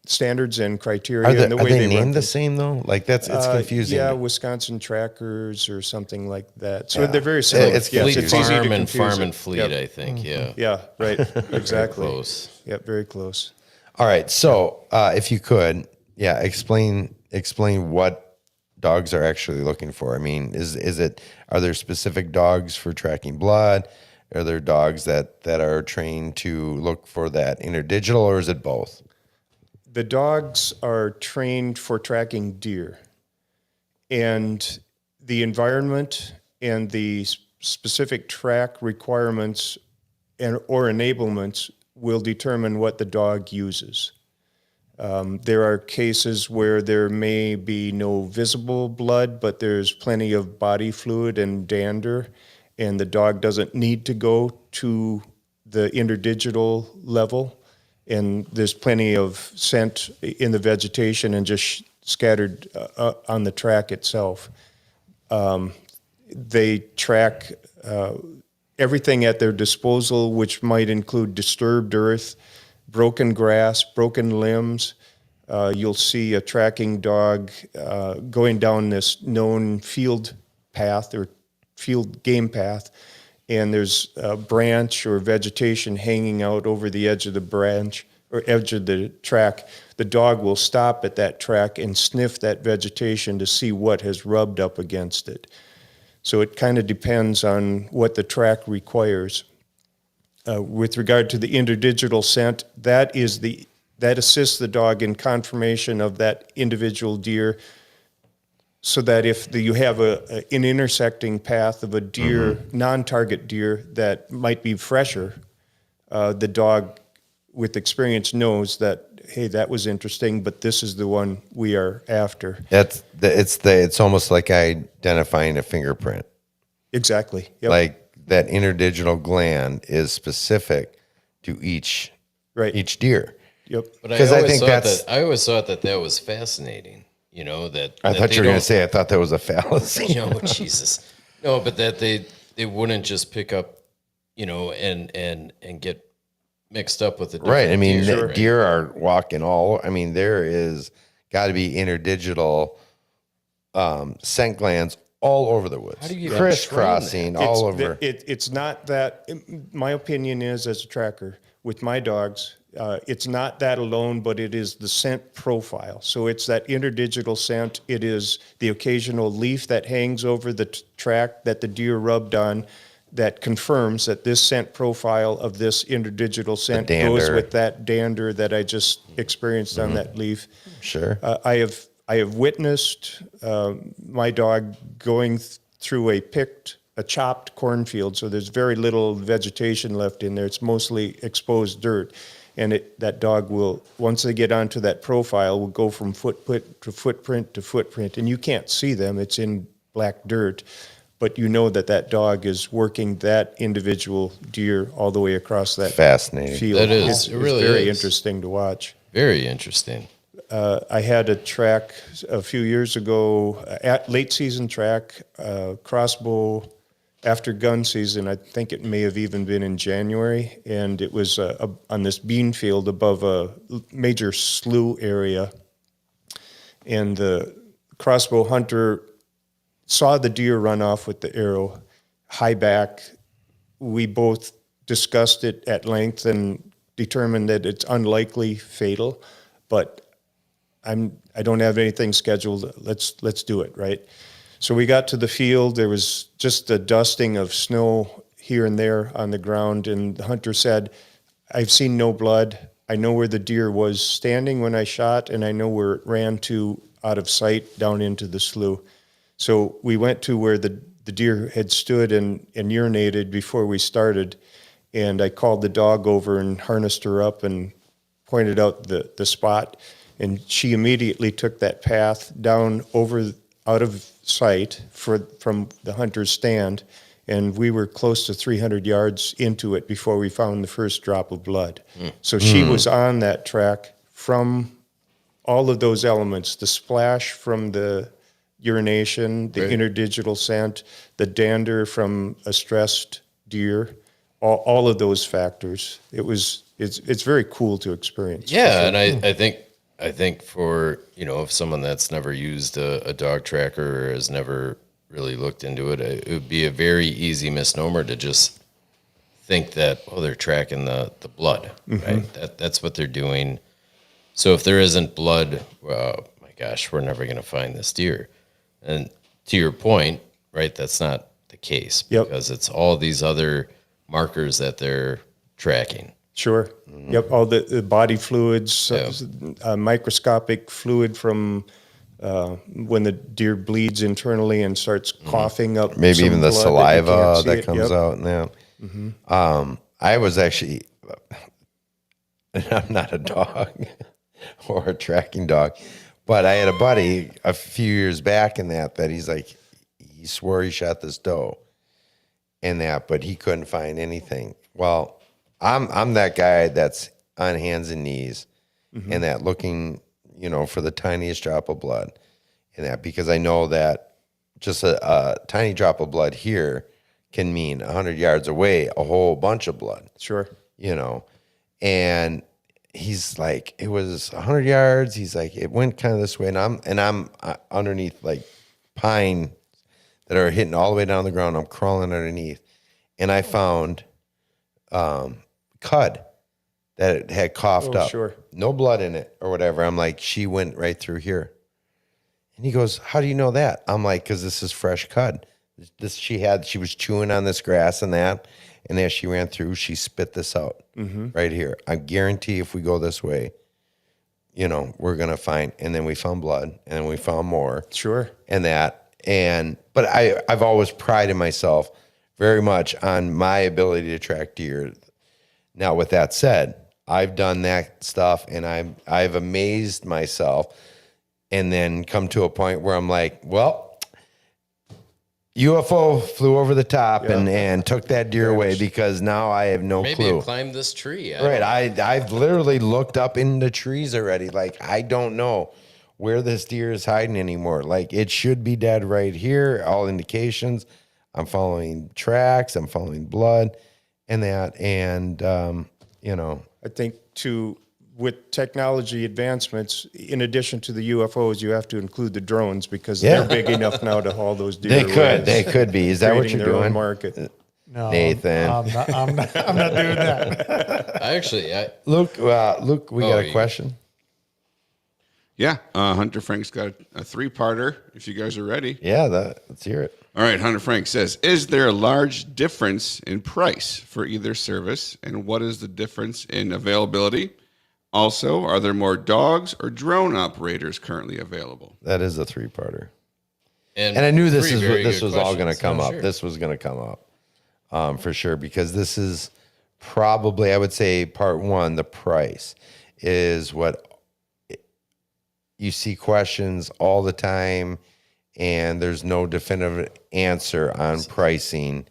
standards and criteria Are, and the way they they run named the things. same though? Like it's confusing. Yeah, Wisconsin Trackers or something like that. So they're very similar. It's Yes, Fleet confusing. easy to Farm and confuse Farm it. and Fleet, Yep. I think. Yeah. Yeah, right. Exactly. Close. Yep, very close. All right. So if you could, explain what dogs are actually looking for. I mean, are there specific dogs for tracking blood? Are there dogs that are trained to look for that interdigital, or is it both? The dogs are trained for tracking deer, and the environment and the specific track requirements or enablements will determine what the dog uses. There are cases where there may be no visible blood, but there's plenty of body fluid and dander, and the dog doesn't need to go to the interdigital level. And there's plenty of scent in the vegetation and just scattered on the track itself. They track everything at their disposal, which might include disturbed earth, broken grass, broken limbs. You'll see a tracking dog going down this known field path or field game path, and there's a branch or vegetation hanging out over the edge of the branch or edge of the track. The dog will stop at that track and sniff that vegetation to see what has rubbed up against it. So it kind of depends on what the track requires. With regard to the interdigital scent, that assists the dog in confirmation of that individual deer, so that if you have an intersecting path of a deer, non-target deer that might be fresher, the dog with experience knows that, hey, that was interesting, but this is the one we are after. It's almost like identifying a fingerprint. Exactly. Yep. Like that interdigital gland is specific to each deer. Yep. But Because I think I always thought that was fascinating. You know, that I that thought they you were going to don't- say I thought that was a fallacy. No, Jesus. No, but that they wouldn't just pick up, you know, and get mixed up with the Right. I mean, deer, right? deer are walking all. I mean, there is got to be interdigital scent glands all over the woods. How do you even crisscrossing all over? It's not that. My opinion is, as a tracker with my dogs, it's not that alone, but it is the scent profile. So it's that interdigital scent. It is the occasional leaf that hangs over the track that the deer rubbed on that confirms that this scent profile of this interdigital scent goes dander. with that dander that I just experienced on that leaf. Sure. I have witnessed my dog going through a chopped cornfield, so there's very little vegetation left in there. It's mostly exposed dirt. And that dog will, once they get onto that profile, will go from footprint to footprint to footprint. And you can't see them. It's in black dirt. but you know that dog is working that individual deer all the way across that Fascinating. field. That is. It's, It really it's very is. interesting to watch. Very interesting. I had a track a few years ago, at late season track, crossbow after gun season. I think it may have even been in January, and it was on this bean field above a major slough area. And the crossbow hunter saw the deer run off with the arrow, high back. We both discussed it at length and determined that it's unlikely fatal, but I don't have anything scheduled. Let's do it, right? So we got to the field. There was just a dusting of snow here and there on the ground, and the hunter said, "I've seen no blood. I know where the deer was standing when I shot, and I know where it ran to out of sight down into the slough." So we went to where the deer had stood and urinated before we started, and I called the dog over and harnessed her up and pointed out the spot. And she immediately took that path down out of sight from the hunter's stand, and we were close to 300 yards into it before we found the first drop of blood. So she was on that track from all of those elements: the splash from the urination, the interdigital scent, the dander from a stressed deer, all of those factors. It's very cool to experience. Yeah, and I think for, if someone that's never used a dog tracker or has never really looked into it, it would be a very easy misnomer to just think that, they're tracking the blood, right? That's what they're doing. So if there isn't blood, well, my gosh, we're never going to find this deer. And to your point, right, that's not the case, because it's all these other markers that they're tracking. Sure. Yep. All the body fluids, microscopic fluid from when the deer bleeds internally and starts coughing up. Maybe some even the blood saliva that it. comes out. Yeah. I was actually, I'm not a dog or a tracking dog, but I had a buddy a few years back that he's like, he swore he shot this doe and but he couldn't find anything. Well, I'm that guy that's on hands and knees and that looking, for the tiniest drop of blood and because I know that just a tiny drop of blood here can mean 100 yards away, a whole bunch of blood. Sure. And he's like, it was 100 yards. He's like, it went kind of this way. And I'm underneath like pine that are hitting all the way down the ground. I'm crawling underneath. And I found, cud that it had coughed up. Sure. No blood in it or whatever. I'm like, she went right through here. And he goes, how do you know that? I'm like, because this is fresh cud. She was chewing on this grass and as she ran through, she spit this out right here. I guarantee if we go this way, we're going to find, and then we found blood and then we found more. Sure. But I've always prided myself very much on my ability to track deer. Now, with that said, I've done that stuff and I've amazed myself and then come to a point where I'm like, well, UFO flew over the top and took that deer away because now I have no Maybe clue. it climbed this tree. Right. I've literally looked up in the trees already. Like, I don't know where this deer is hiding anymore. Like, it should be dead right here. All indications. I'm following tracks. I'm following blood and I think with technology advancements, in addition to the UFOs, you have to include the drones because they're big enough now to haul those deer away. They could be. Is that what Creating you're their own doing? market. No, Nathan. I'm not doing that. Luke, we got a question. Yeah, Hunter Frank's got a three-parter, if you guys are ready. Yeah, let's hear it. All right, Hunter Frank says, is there a large difference in price for either service, and what is the difference in availability? Also, are there more dogs or drone operators currently available? That is a three-parter. And I knew three very this good was all going to questions. come up. Sure. This was going to come up for sure because this is probably, I would say, part one. The price is what you see questions all the time, and there's no definitive answer on pricing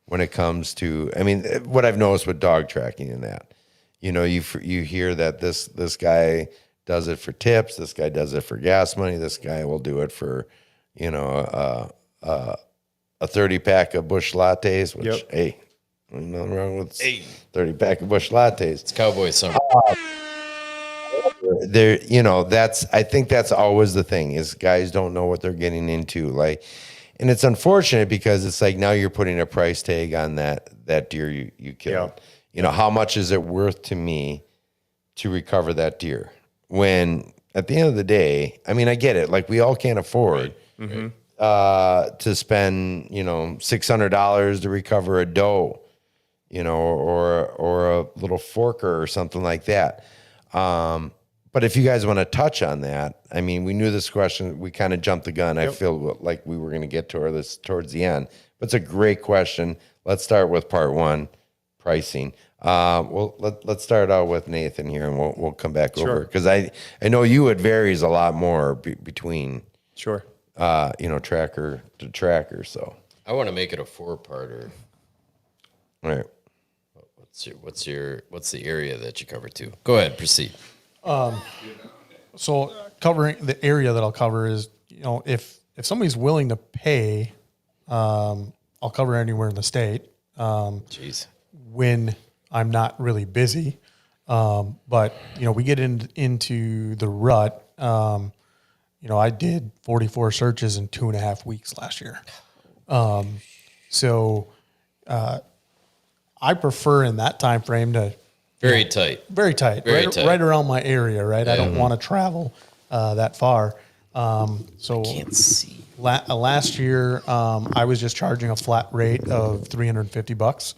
when it comes to, I mean, what I've noticed with dog tracking in that, you know, you hear that this guy does it for tips, this guy does it for gas money, this guy will do it for, you know, a 30 pack of Busch lattes, which, hey, nothing wrong with 30 pack of Busch lattes. It's cowboy summer. There, you know, I think that's always the thing is guys don't know what they're getting into. Like, and it's unfortunate because it's like now you're putting a price tag on that deer you killed. Yeah. You know, how much is it worth to me to recover that deer? When at the end of the day, I mean, I get it. Like we all can't afford to spend, you know, $600 to recover a doe, you know, or a little forker or something like that. But if you guys want to touch on that, I mean, we knew this question, we kind of jumped the gun. I feel like we were going to get to this towards the end, but it's a great question. Let's start with part one, pricing. Well, let's start out with Nathan here, and we'll come back over because I know it varies a lot more between you know, tracker to tracker. So I want to make it a 4-parter. all right. What's the area that you cover too? Go ahead, proceed. So covering the area that I'll cover is, you know, if somebody's willing to pay, I'll cover anywhere in the state. Jeez. When I'm not really busy. But, you know, we get into the rut. You know, I did 44 searches in 2.5 weeks last year. So I prefer in that time frame to Very tight. right around my area, right? I don't want to travel that far. So Can't see. last year, I was just charging a flat rate of $350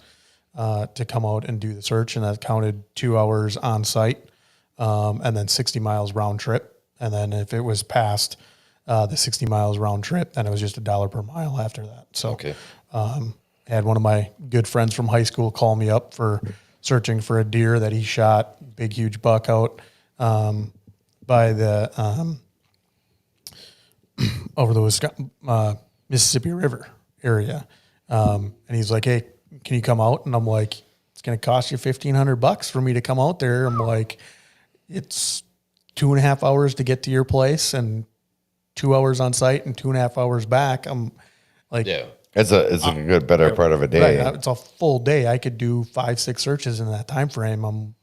to come out and do the search, and that counted 2 hours on site, and then 60 miles round trip. And then if it was past the 60 miles round trip, then it was just $1 per mile after that. So, had one of my good friends from high school call me up for searching for a deer that he shot, big, huge buck out by the over the Mississippi River area. And he's like, hey, can you come out? And I'm like, it's going to cost you $1,500 for me to come out there. I'm like, it's 2.5 hours to get to your place and 2 hours on site and 2.5 hours back. I'm like, It's a good, better part of a day. Right, it's a full day. I could do 5-6 searches in that time frame.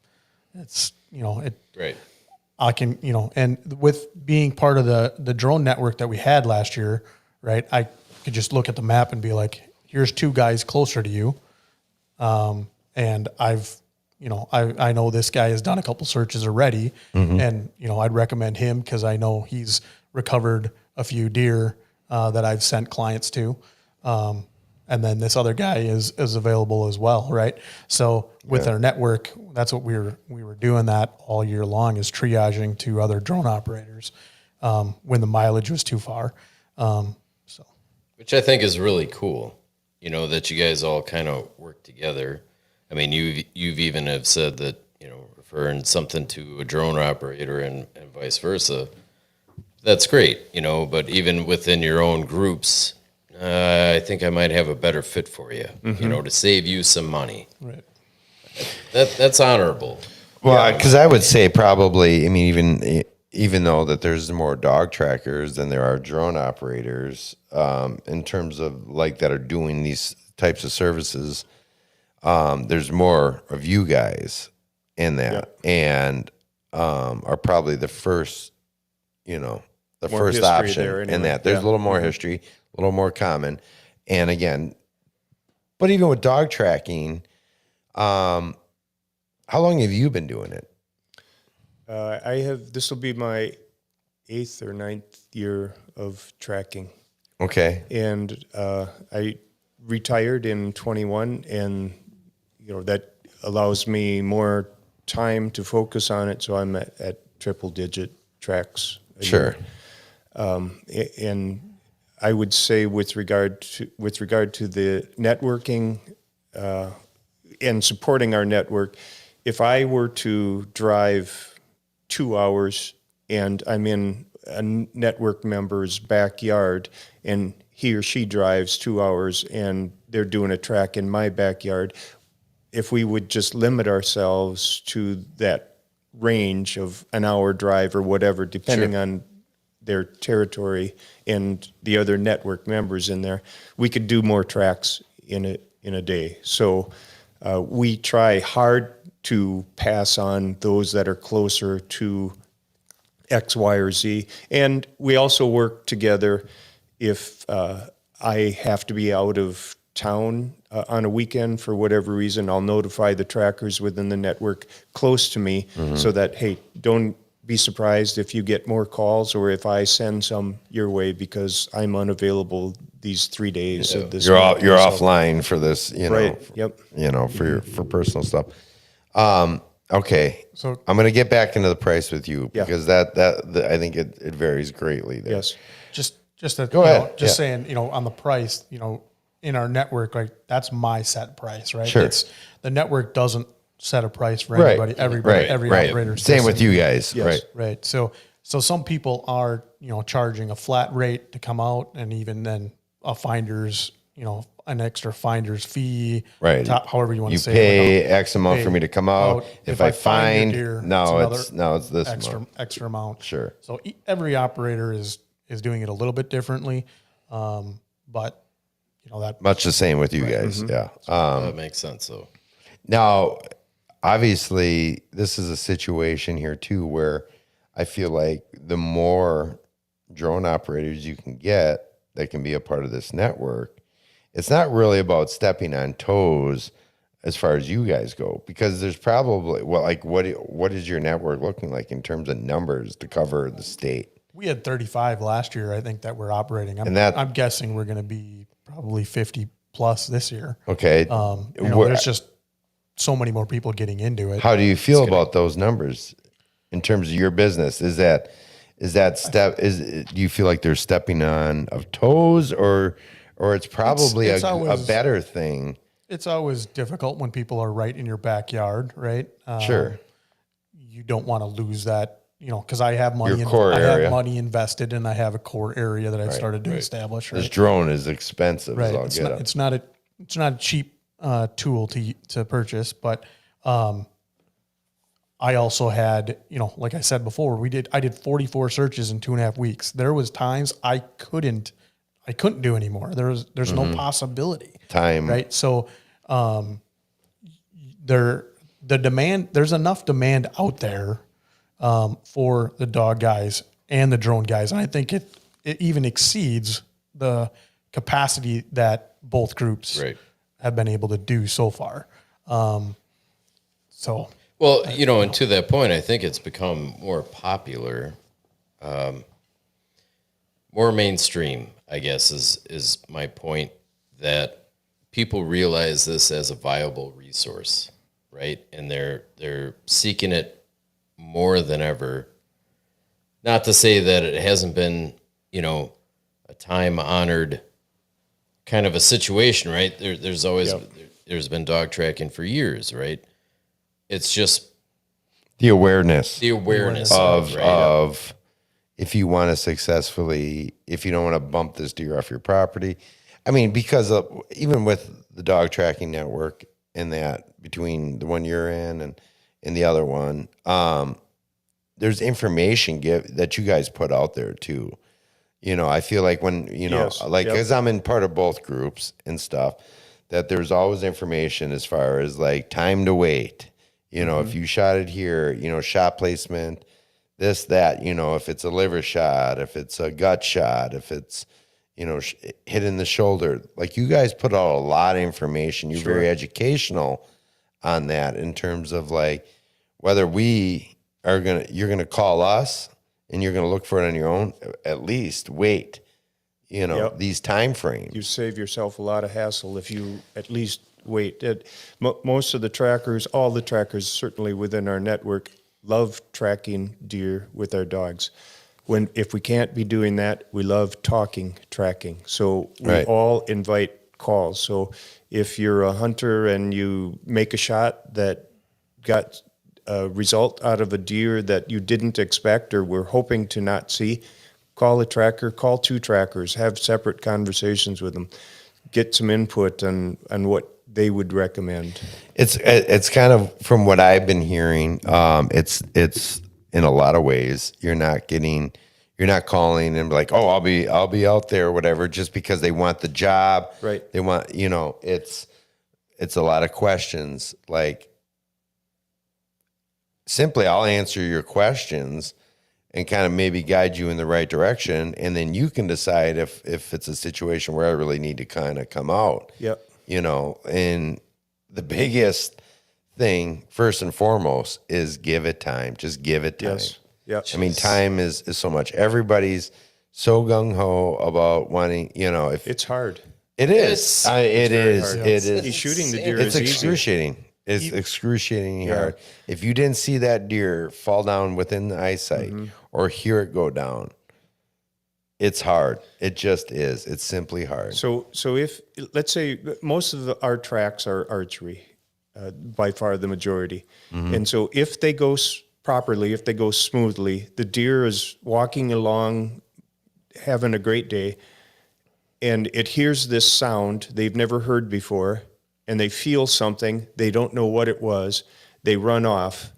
It's, you know, Right. I can, you know, and with being part of the drone network that we had last year, right, I could just look at the map and be like, here's 2 guys closer to you. And I've, you know, I know this guy has done a couple searches already, and, you know, I'd recommend him because I know he's recovered a few deer that I've sent clients to. And then this other guy is available as well, right? So with our network, that's what we were doing that all year long, is triaging to other drone operators when the mileage was too far. So, Which I think is really cool, you know, that you guys all kind of work together. I mean, you've even have said that, you know, referring something to a drone operator and vice versa. That's great, you know, but even within your own groups, I think I might have a better fit for you, you know, to save you some money. right. That's honorable. Well, because I would say probably, I mean, even though that there's more dog trackers than there are drone operators, in terms of like that are doing these types of services, there's more of you guys in that, and are probably the first, you know, the More first history option there in anyway. that. There's a little more history, a little more common, and again, but even with dog tracking, how long have you been doing it? This will be my 8th or 9th year of tracking. Okay. And I retired in 21, and, you know, that allows me more time to focus on it. So I'm at triple digit tracks a year. And I would say with regard to the networking and supporting our network, if I were to drive 2 hours and I'm in a network member's backyard and he or she drives 2 hours and they're doing a track in my backyard, if we would just limit ourselves to that range of an hour drive or whatever, depending on their territory and the other network members in there, we could do more tracks in a day. So we try hard to pass on those that are closer to X, Y, or Z. And we also work together if I have to be out of town on a weekend for whatever reason. I'll notify the trackers within the network close to me so that, hey, don't be surprised if you get more calls or if I send some your way because I'm unavailable these 3 days of this You're month. you're So- offline for this, Right. Yep. for personal stuff. Okay. So- I'm going to get back into the price with you Yeah. because I think it varies greatly there. Yes. Just to, Go ahead. Yeah. saying, on the price, in our network, like that's my set price, right? Sure. It's the network doesn't set a price for Right. anybody, every Right. operator's Same with different. you guys. Yes. Right. Right. So some people are, charging a flat rate to come out and even then a finder's, an extra finder's fee. Right. However you want You to say pay it. X amount for pay me to come out. If I find, your deer, no, it's another this extra amount. Sure. So every operator is doing it a little bit differently. But that much the same with you guys. Yeah. That makes sense, though. Now, obviously, this is a situation here too where I feel like the more drone operators you can get that can be a part of this network, it's not really about stepping on toes as far as you guys go, because there's probably, what is your network looking like in terms of numbers to cover the state? we had 35 last year, I think, that we're operating. I'm guessing we're going to be probably 50 plus this year. Okay. There's just so many more people getting into it. How do you feel about those numbers in terms of your business? Do you feel like they're stepping on of toes or it's probably It's a always- better thing? It's always difficult when people are right in your backyard, right? Sure. You don't want to lose that, because I have money. Your core I area. have money invested, and I have a core area that I started to establish. Right. This drone is expensive. Right. As all It's not a cheap tool to purchase, but I also had, like I said before, I did 44 searches in 2.5 weeks. There was times I couldn't do anymore. There's no possibility. Time. Right. So there's enough demand out there for the dog guys and the drone guys. And I think it even exceeds the capacity that both groups have been able to do so far. Well, and to that point, I think it's become more popular, more mainstream, I guess, is my point, that people realize this as a viable resource, right? And they're seeking it more than ever. Not to say that it hasn't been, a time-honored kind of a situation, right? There's always there's been dog tracking for years, right? It's just The awareness of if you want to successfully, if you don't want to bump this deer off your property. I mean, because even with the dog tracking network and that between the one you're in and the other one, there's information that you guys put out there too. I feel like when, because I'm in part of both groups and stuff, that there's always information as far as like time to wait. If you shot it here, shot placement, this, that, if it's a liver shot, if it's a gut shot, if it's, hit in the shoulder, like you guys put out a lot of information. You're very educational on that in terms of like whether you're going to call us and you're going to look for it on your own, at least wait, these time frames. You save yourself a lot of hassle if you at least wait. Most of the trackers, all the trackers certainly within our network, love tracking deer with our dogs. If we can't be doing that, we love tracking. So we all invite calls. So if you're a hunter and you make a shot that got a result out of a deer that you didn't expect or were hoping to not see, call a tracker, call 2 trackers, have separate conversations with them, get some input on what they would recommend. It's kind of from what I've been hearing. It's in a lot of ways you're not calling and like, oh, I'll be out there or whatever, just because they want the job. Right. They want, it's a lot of questions. Like, simply, I'll answer your questions and kind of maybe guide you in the right direction, and then you can decide if it's a situation where I really need to kind of come out. Yep. And the biggest thing, first and foremost, is give it time. Just give it time. Yes. Yep. I mean, time is so much. Everybody's so gung ho about wanting, if It's hard. it is, it is, hard. it is. Shooting the deer It's is easy. excruciating. It's excruciatingly hard. If you didn't see that deer fall down within the eyesight or hear it go down, it's hard. It just is. It's simply hard. So if, let's say, most of our tracks are archery, by far the majority. And so if they go properly, if they go smoothly, the deer is walking along, having a great day, and it hears this sound they've never heard before, and they feel something, they don't know what it was, they run off,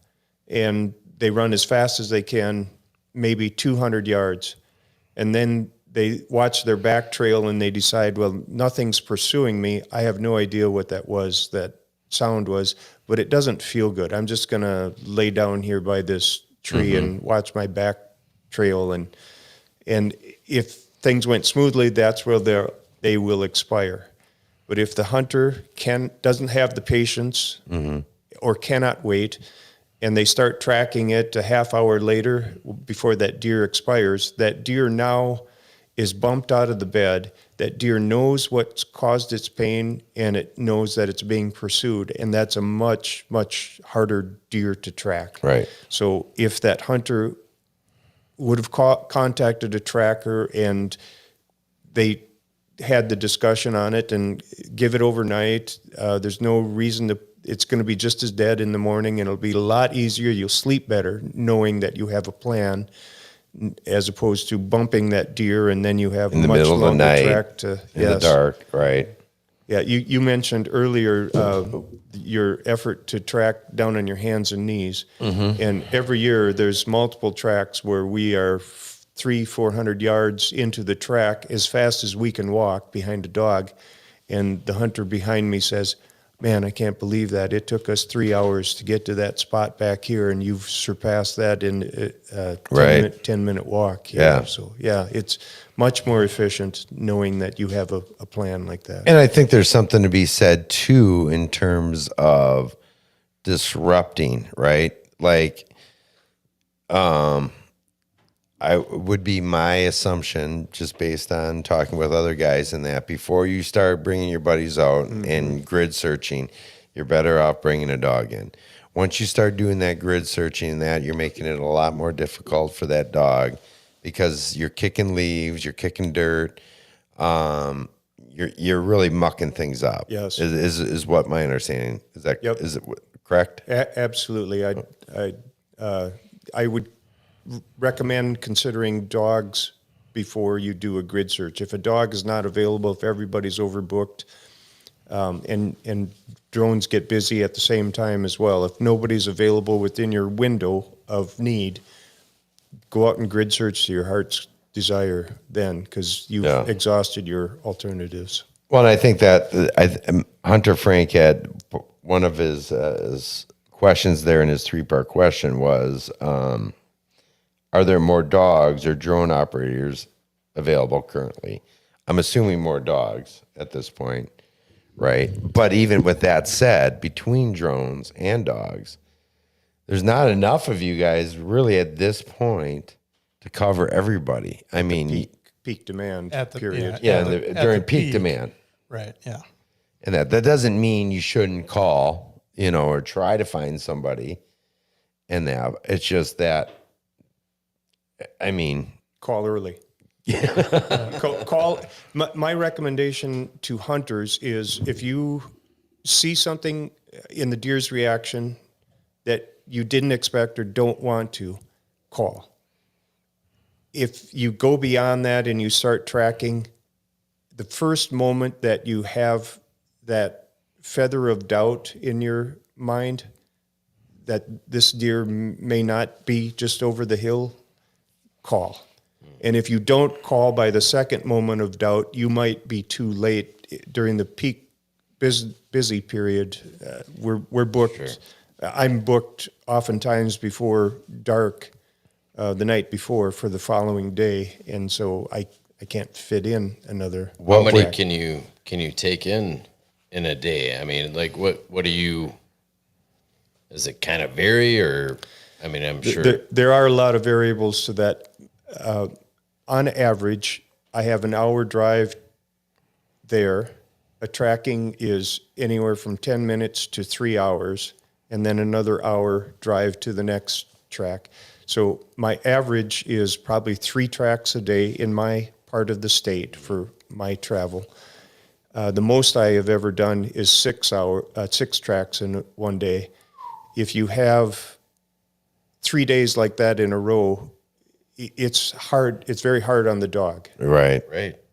and they run as fast as they can, maybe 200 yards. And then they watch their back trail and they decide, well, nothing's pursuing me. I have no idea what that sound was, but it doesn't feel good. I'm just going to lay down here by this tree and watch my back trail. And if things went smoothly, that's where they will expire. But if the hunter doesn't have the patience or cannot wait, and they start tracking it a half hour later before that deer expires, that deer now is bumped out of the bed. That deer knows what's caused its pain, and it knows that it's being pursued, and that's a much, much harder deer to track. Right. So if that hunter would have contacted a tracker and they had the discussion on it and give it overnight, there's no reason it's going to be just as dead in the morning, and it'll be a lot easier. You'll sleep better knowing that you have a plan, as opposed to bumping that deer and then you have in the much middle of the longer night, track to in the dark, right? Yeah, you mentioned earlier your effort to track down on your hands and knees, and every year there's multiple tracks where we are 300-400 yards into the track as fast as we can walk behind a dog, and the hunter behind me says, man, I can't believe that. It took us 3 hours to get to that spot back here, and you've surpassed that in a 10-minute walk. Here. Yeah. So, it's much more efficient knowing that you have a plan like that. And I think there's something to be said, too, in terms of disrupting, right? Like, I would be my assumption, just based on talking with other guys, in that before you start bringing your buddies out and grid searching, you're better off bringing a dog in. Once you start doing that grid searching, you're making it a lot more difficult for that dog, because you're kicking leaves, you're kicking dirt, you're really mucking things up. Yes, is what my understanding is. That is it correct? Absolutely. I would recommend considering dogs before you do a grid search. If a dog is not available, if everybody's overbooked, and drones get busy at the same time as well, if nobody's available within your window of need, go out and grid search to your heart's desire then, because you've exhausted your alternatives. Well, and I think that Hunter Frank had one of his questions there in his 3-part question was, are there more dogs or drone operators available currently? I'm assuming more dogs at this point, right? But even with that said, between drones and dogs, there's not enough of you guys really at this point to cover everybody. I mean, peak demand At the- period. yeah. during the peak peak. demand. Right. Yeah. And that doesn't mean you shouldn't call, or try to find somebody. And it's just that, I mean, Call early. Call. My recommendation to hunters is, if you see something in the deer's reaction that you didn't expect or don't want to, call. If you go beyond that and you start tracking, the first moment that you have that feather of doubt in your mind that this deer may not be just over the hill, call. And if you don't call by the second moment of doubt, you might be too late during the peak busy period. We're booked. Sure. I'm booked oftentimes before dark the night before for the following day, and so I can't fit in another. How many can you take in a day? I mean, like what do you? Does it kind of vary, or I mean, I'm sure there are a lot of variables to that. On average, I have an hour drive there. A tracking is anywhere from 10 minutes to 3 hours, and then another hour drive to the next track. So my average is probably 3 tracks a day in my part of the state for my travel. The most I have ever done is 6 tracks in one day. If you have 3 days like that in a row, it's hard. It's very hard on the dog. Right.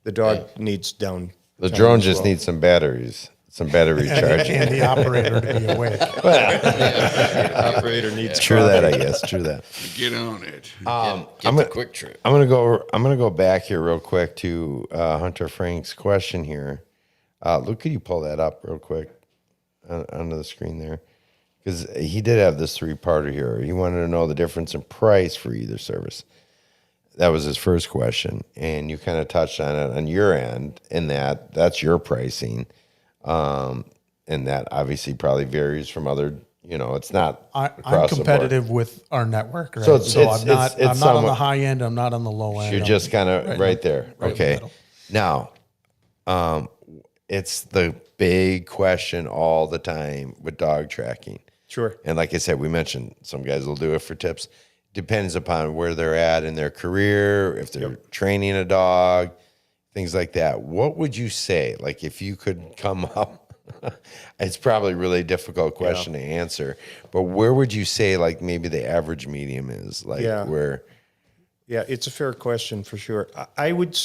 The dog needs down. The drone just needs some batteries, some battery charging. And the operator to be awake. Operator needs. True that, I guess. True that. Get on it. get the quick trip. I'm gonna go back here real quick to Hunter Frank's question here. Luke, could you pull that up real quick onto the screen there? Because he did have this 3-parter here. He wanted to know the difference in price for either service. That was his first question, and you kind of touched on it on your end. In that's your pricing, and that obviously probably varies from other. It's not. I'm competitive with our network, right? So I'm not on the high end. I'm not on the low end. You're just kind of right there. Right Okay. Now, it's the big question all the time with dog tracking. Sure. And like I said, we mentioned some guys will do it for tips. Depends upon where they're at in their career, if they're training a dog, things like that. What would you say? Like if you could come up, it's probably a really difficult question to answer, but where would you say like maybe the average medium is? Like where? Yeah, it's a fair question for sure. I would,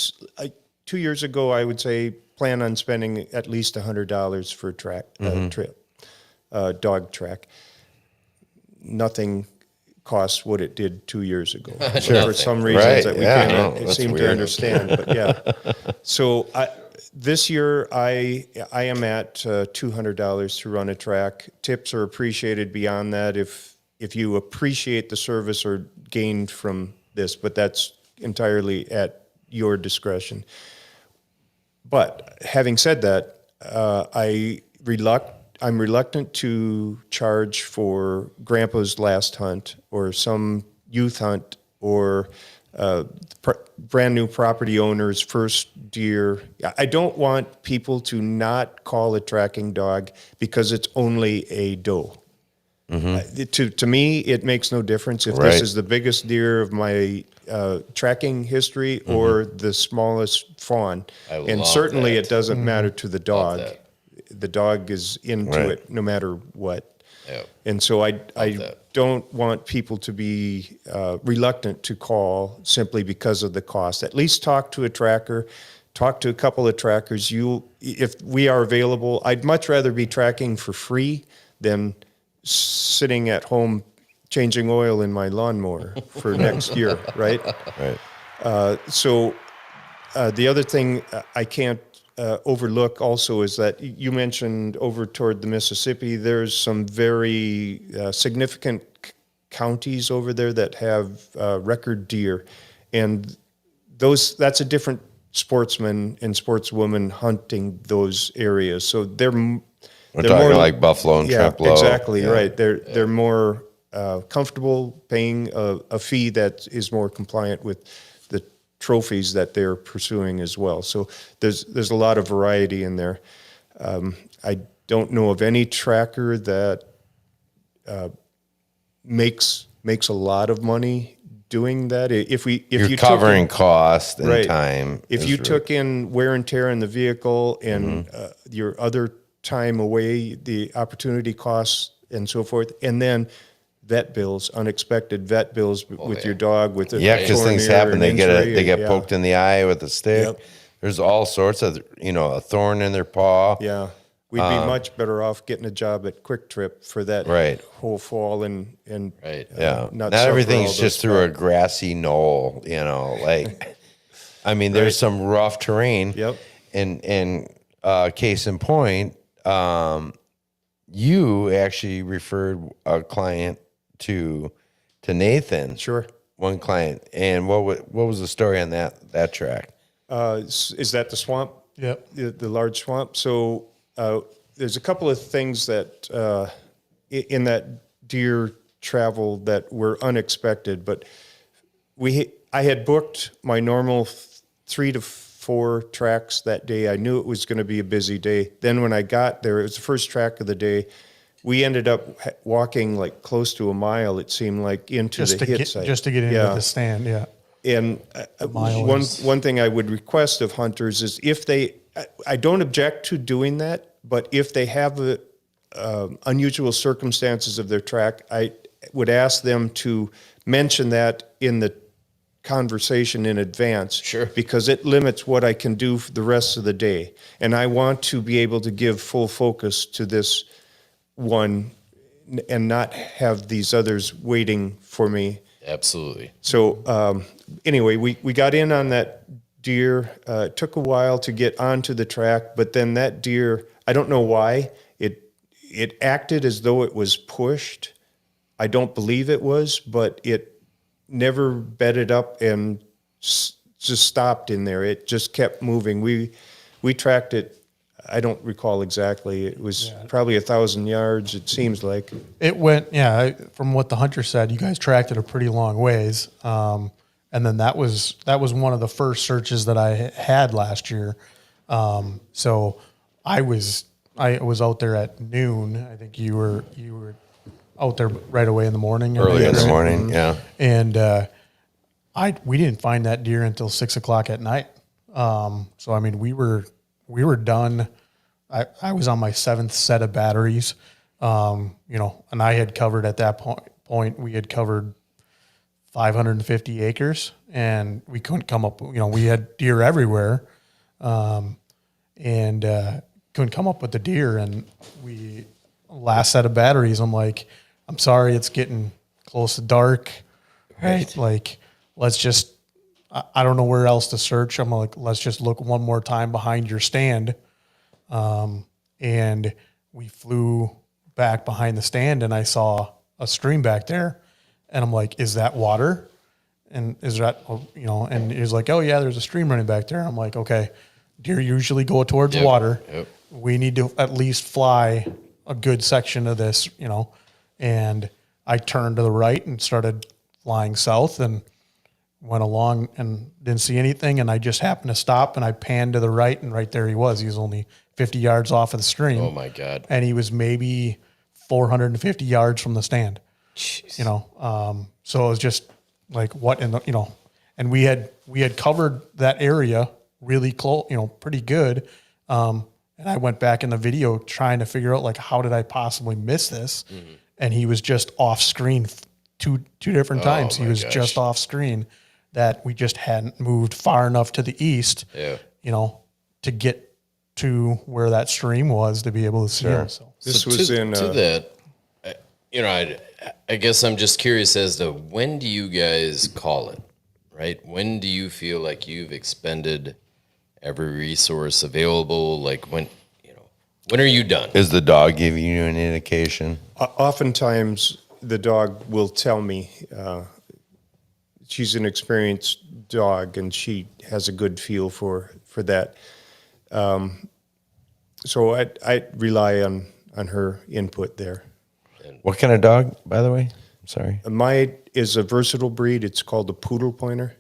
2 years ago, I would say plan on spending at least $100 for a trip, dog track. Nothing costs what it did 2 years ago for some reasons that we can't seem to understand. But so this year I am at $200 to run a track. Tips are appreciated beyond that if you appreciate the service or gained from this, but that's entirely at your discretion. But having said that, I'm reluctant to charge for Grandpa's last hunt or some youth hunt or brand new property owner's first deer. I don't want people to not call a tracking dog because it's only a doe. Mm-hmm. To me, it makes no difference if this is the biggest deer of my tracking history or the smallest fawn. And certainly it doesn't matter to the dog. The dog is into it no matter what. Yep. And so I don't want people to be reluctant to call simply because of the cost. At least talk to a tracker, talk to a couple of trackers. If we are available, I'd much rather be tracking for free than sitting at home changing oil in my lawnmower for next year, right? Right. So the other thing I can't overlook also is that you mentioned over toward the Mississippi, there's some very significant counties over there that have record deer, and that's a different sportsman and sportswoman hunting those areas. So they're talking more like buffalo and Trempealeau. Exactly right. They're more comfortable paying a fee that is more compliant with the trophies that they're pursuing as well. So there's a lot of variety in there. I don't know of any tracker that makes a lot of money doing that. If you're covering cost and time. If you took in wear and tear in the vehicle and your other time away, the opportunity costs and so forth, and then vet bills, unexpected vet bills with your dog, with a Yeah, because torn things ear, happen. an They injury, get yeah. poked in the eye with a stick. Yep. There's all sorts of a thorn in their paw. Yeah. We'd be much better off getting a job at Quick Trip for that Right. whole fall and Right. Yeah, not not suffer everything's all just those through a grassy knoll. Like, I mean, there's some rough terrain. Yep. And case in point, you actually referred a client to Nathan. Sure. One client, and what was the story on that track? Is that the swamp? Yep. The large swamp. So there's a couple of things that in that deer travel that were unexpected, but I had booked my normal 3 to 4 tracks that day. I knew it was going to be a busy day. Then when I got there, it was the first track of the day. We ended up walking like close to a mile, it seemed like, into the hit site. Just to get into the stand, yeah. And one thing I would request of hunters is if I don't object to doing that, but if they have unusual circumstances of their track, I would ask them to mention that in the conversation in advance. Sure. Because it limits what I can do for the rest of the day. And I want to be able to give full focus to this one and not have these others waiting for me. Absolutely. So anyway, we got in on that deer. It took a while to get onto the track, but then that deer, I don't know why, it acted as though it was pushed. I don't believe it was, but it never bedded up and just stopped in there. It just kept moving. We tracked it. I don't recall exactly. It was probably 1,000 yards, it seems like. It went, from what the hunter said, you guys tracked it a pretty long ways. And then that was one of the first searches that I had last year. So I was out there at noon. I think you were out there right away in the morning. Early in the morning, yeah. And we didn't find that deer until 6 o'clock at night. So I mean, we were done. I was on my 7th set of batteries, and I had covered at that point, we had covered 550 acres and we couldn't come up, we had deer everywhere. And couldn't come up with the deer. And last set of batteries, I'm like, I'm sorry, it's getting close to dark. Right. Like, let's just, I don't know where else to search. I'm like, let's just look one more time behind your stand. And we flew back behind the stand and I saw a stream back there and I'm like, is that water? And is that, and he was like, oh yeah, there's a stream running back there. I'm like, okay, deer usually go towards water. Yep. We need to at least fly a good section of this, and I turned to the right and started flying south and went along and didn't see anything. And I just happened to stop and I panned to the right and right there he was. He was only 50 yards off of the stream. Oh my God. And he was maybe 450 yards from the stand, Jeez. so it was just like what in the, and we had covered that area really close, pretty good. And I went back in the video trying to figure out like, how did I possibly miss this? Mm-hmm. And he was just off screen two different times. He was just off screen that we just hadn't moved far enough to the east, to get to where that stream was to be able to see him. So This was to that, I guess I'm just curious as to when do you guys call it, right? When do you feel like you've expended every resource available? Like when are you done? Is the dog giving you an indication? Oftentimes the dog will tell me. She's an experienced dog and she has a good feel for that. So I rely on her input there. What kind of dog, by the way? I'm sorry. Mine is a versatile breed. It's called a poodle pointer.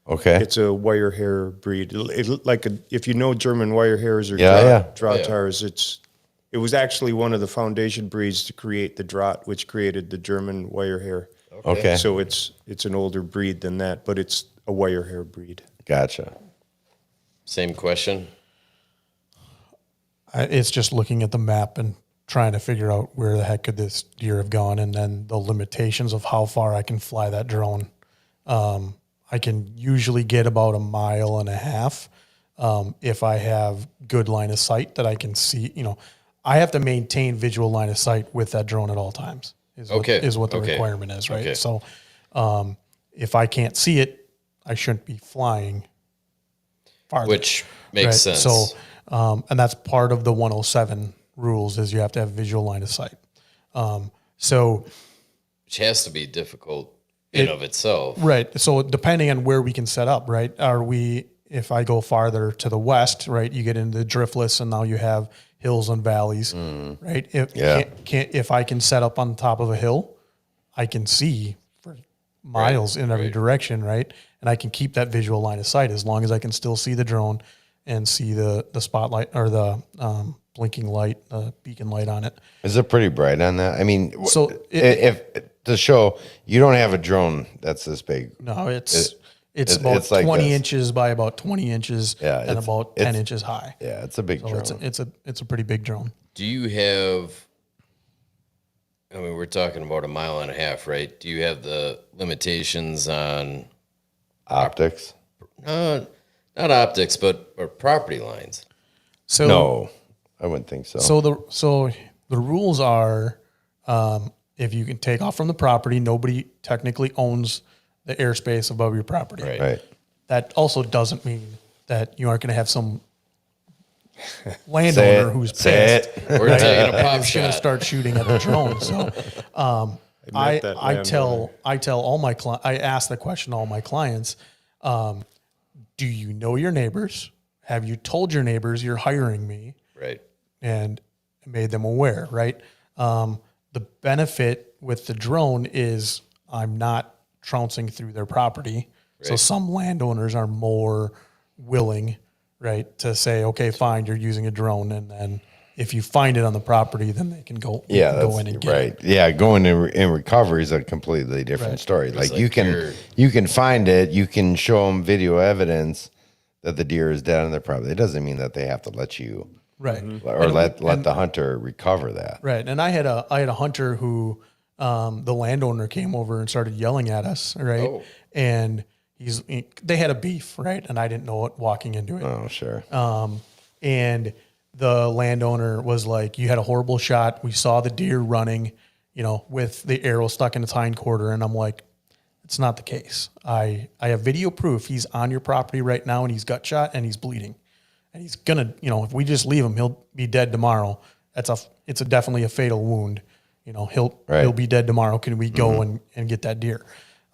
Okay. It's a wire hair breed. If you know German wire hairs or Drahthaars, it was actually one of the foundation breeds to create the Draht, which created the German wire hair. Okay. So it's an older breed than that, but it's a wire hair breed. Gotcha. Same question. It's just looking at the map and trying to figure out where the heck could this deer have gone, and then the limitations of how far I can fly that drone. I can usually get about 1.5 miles if I have good line of sight that I can see. I have to maintain visual line of sight with that drone at all times. Is what the requirement is, right? Okay. So if I can't see it, I shouldn't be flying farther. Which makes sense. So, and that's part of the 107 rules is you have to have visual line of sight. Which has to be difficult in of itself. Right. So depending on where we can set up, right? If I go farther to the west, right, you get into driftless and now you have hills and valleys, right? If I can set up on top of a hill, I can see for miles in every direction, right? And I can keep that visual line of sight as long as I can still see the drone and see the spotlight or the blinking light, beacon light on it. Is it pretty bright on that? I mean, So if to show you don't have a drone that's this big. No, it's about like 20 this. inches by about 20 inches and about 10 inches high. Yeah, it's a big drone. It's a pretty big drone. Do you have, I mean, we're talking about 1.5 miles, right? Do you have the limitations on Optics? not optics, but property lines? So No, I wouldn't think so. So the rules are, if you can take off from the property, nobody technically owns the airspace above your property. Right. That also doesn't mean that you aren't going to have some landowner who's pissed. We're taking a pop Is going to shot. start shooting at the drone. So I tell all my I ask the question to all my clients, do you know your neighbors? Have you told your neighbors you're hiring me? Right. And made them aware, right? The benefit with the drone is I'm not trouncing through their property. So some landowners are more willing, right, to say, okay, fine, you're using a drone. And then if you find it on the property, then they can go, go in and get it. Yeah, going in recovery is a completely different story. Like you can find it, you can show them video evidence that the deer is dead on their property. It doesn't mean that they have to let you Right. or let the hunter recover that. Right. And I had a hunter who the landowner came over and started yelling at us, right? Oh. And they had a beef, right? And I didn't know it walking into it. Oh, sure. And the landowner was like, you had a horrible shot. We saw the deer running, with the arrow stuck in its hind quarter. And I'm like, it's not the case. I have video proof. He's on your property right now and he's gut shot and he's bleeding. And he's gonna, if we just leave him, he'll be dead tomorrow. It's definitely a fatal wound. He'll be dead tomorrow. Can we go and get that deer?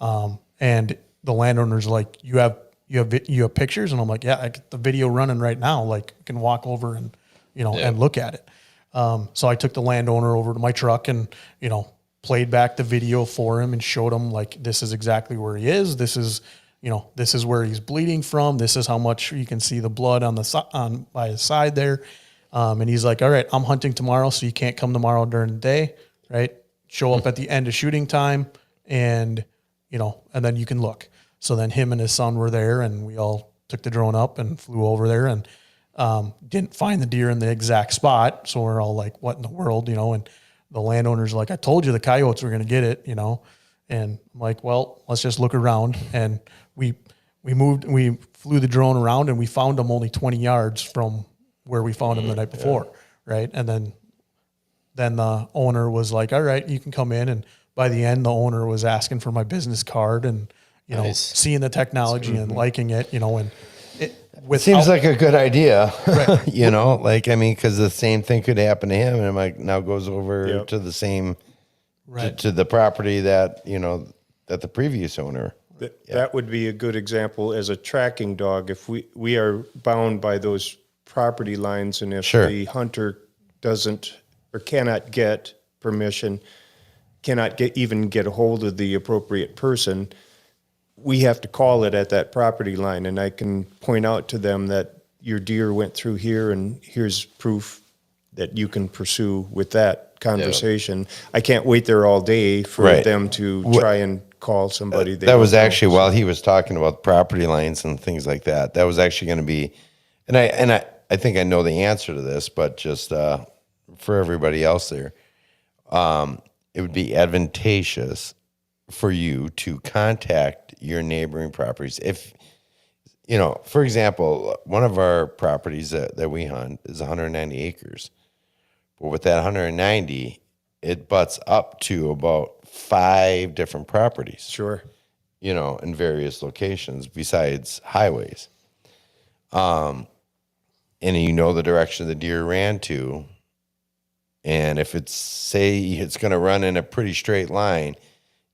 And the landowner's like, you have pictures? And I'm like, yeah, I get the video running right now. Like, I can walk over and, and look at it. So I took the landowner over to my truck and, played back the video for him and showed him like, this is exactly where he is. This is where he's bleeding from. This is how much you can see the blood on by his side there. And he's like, all right, I'm hunting tomorrow, so you can't come tomorrow during the day, right? Show up at the end of shooting time and then you can look. So then him and his son were there and we all took the drone up and flew over there and didn't find the deer in the exact spot. So we're all like, what in the world, and the landowner's like, I told you the coyotes were going to get it, and I'm like, well, let's just look around. And we flew the drone around and we found them only 20 yards from where we found him the night before. Right. And then the owner was like, all right, you can come in. And by the end, the owner was asking for my business card and, seeing the technology and liking it, and It seems like a good idea, right. Because the same thing could happen to him, and it might now goes over to the same, to the property that that the previous owner. That would be a good example as a tracking dog. If we are bound by those property lines, and if the hunter doesn't or cannot get permission, cannot even get a hold of the appropriate person, we have to call it at that property line, and I can point out to them that your deer went through here, and here's proof that you can pursue with that conversation. Yeah. I can't wait there all day for them to try and call somebody. That was actually while he was talking about property lines and things like that. That was actually going to be, and I think I know the answer to this, but just for everybody else there, it would be advantageous for you to contact your neighboring properties. If, for example, one of our properties that we hunt is 190 acres. But with that 190, it butts up to about 5 different properties. Sure. In various locations besides highways. And the direction the deer ran to. And if it's going to run in a pretty straight line,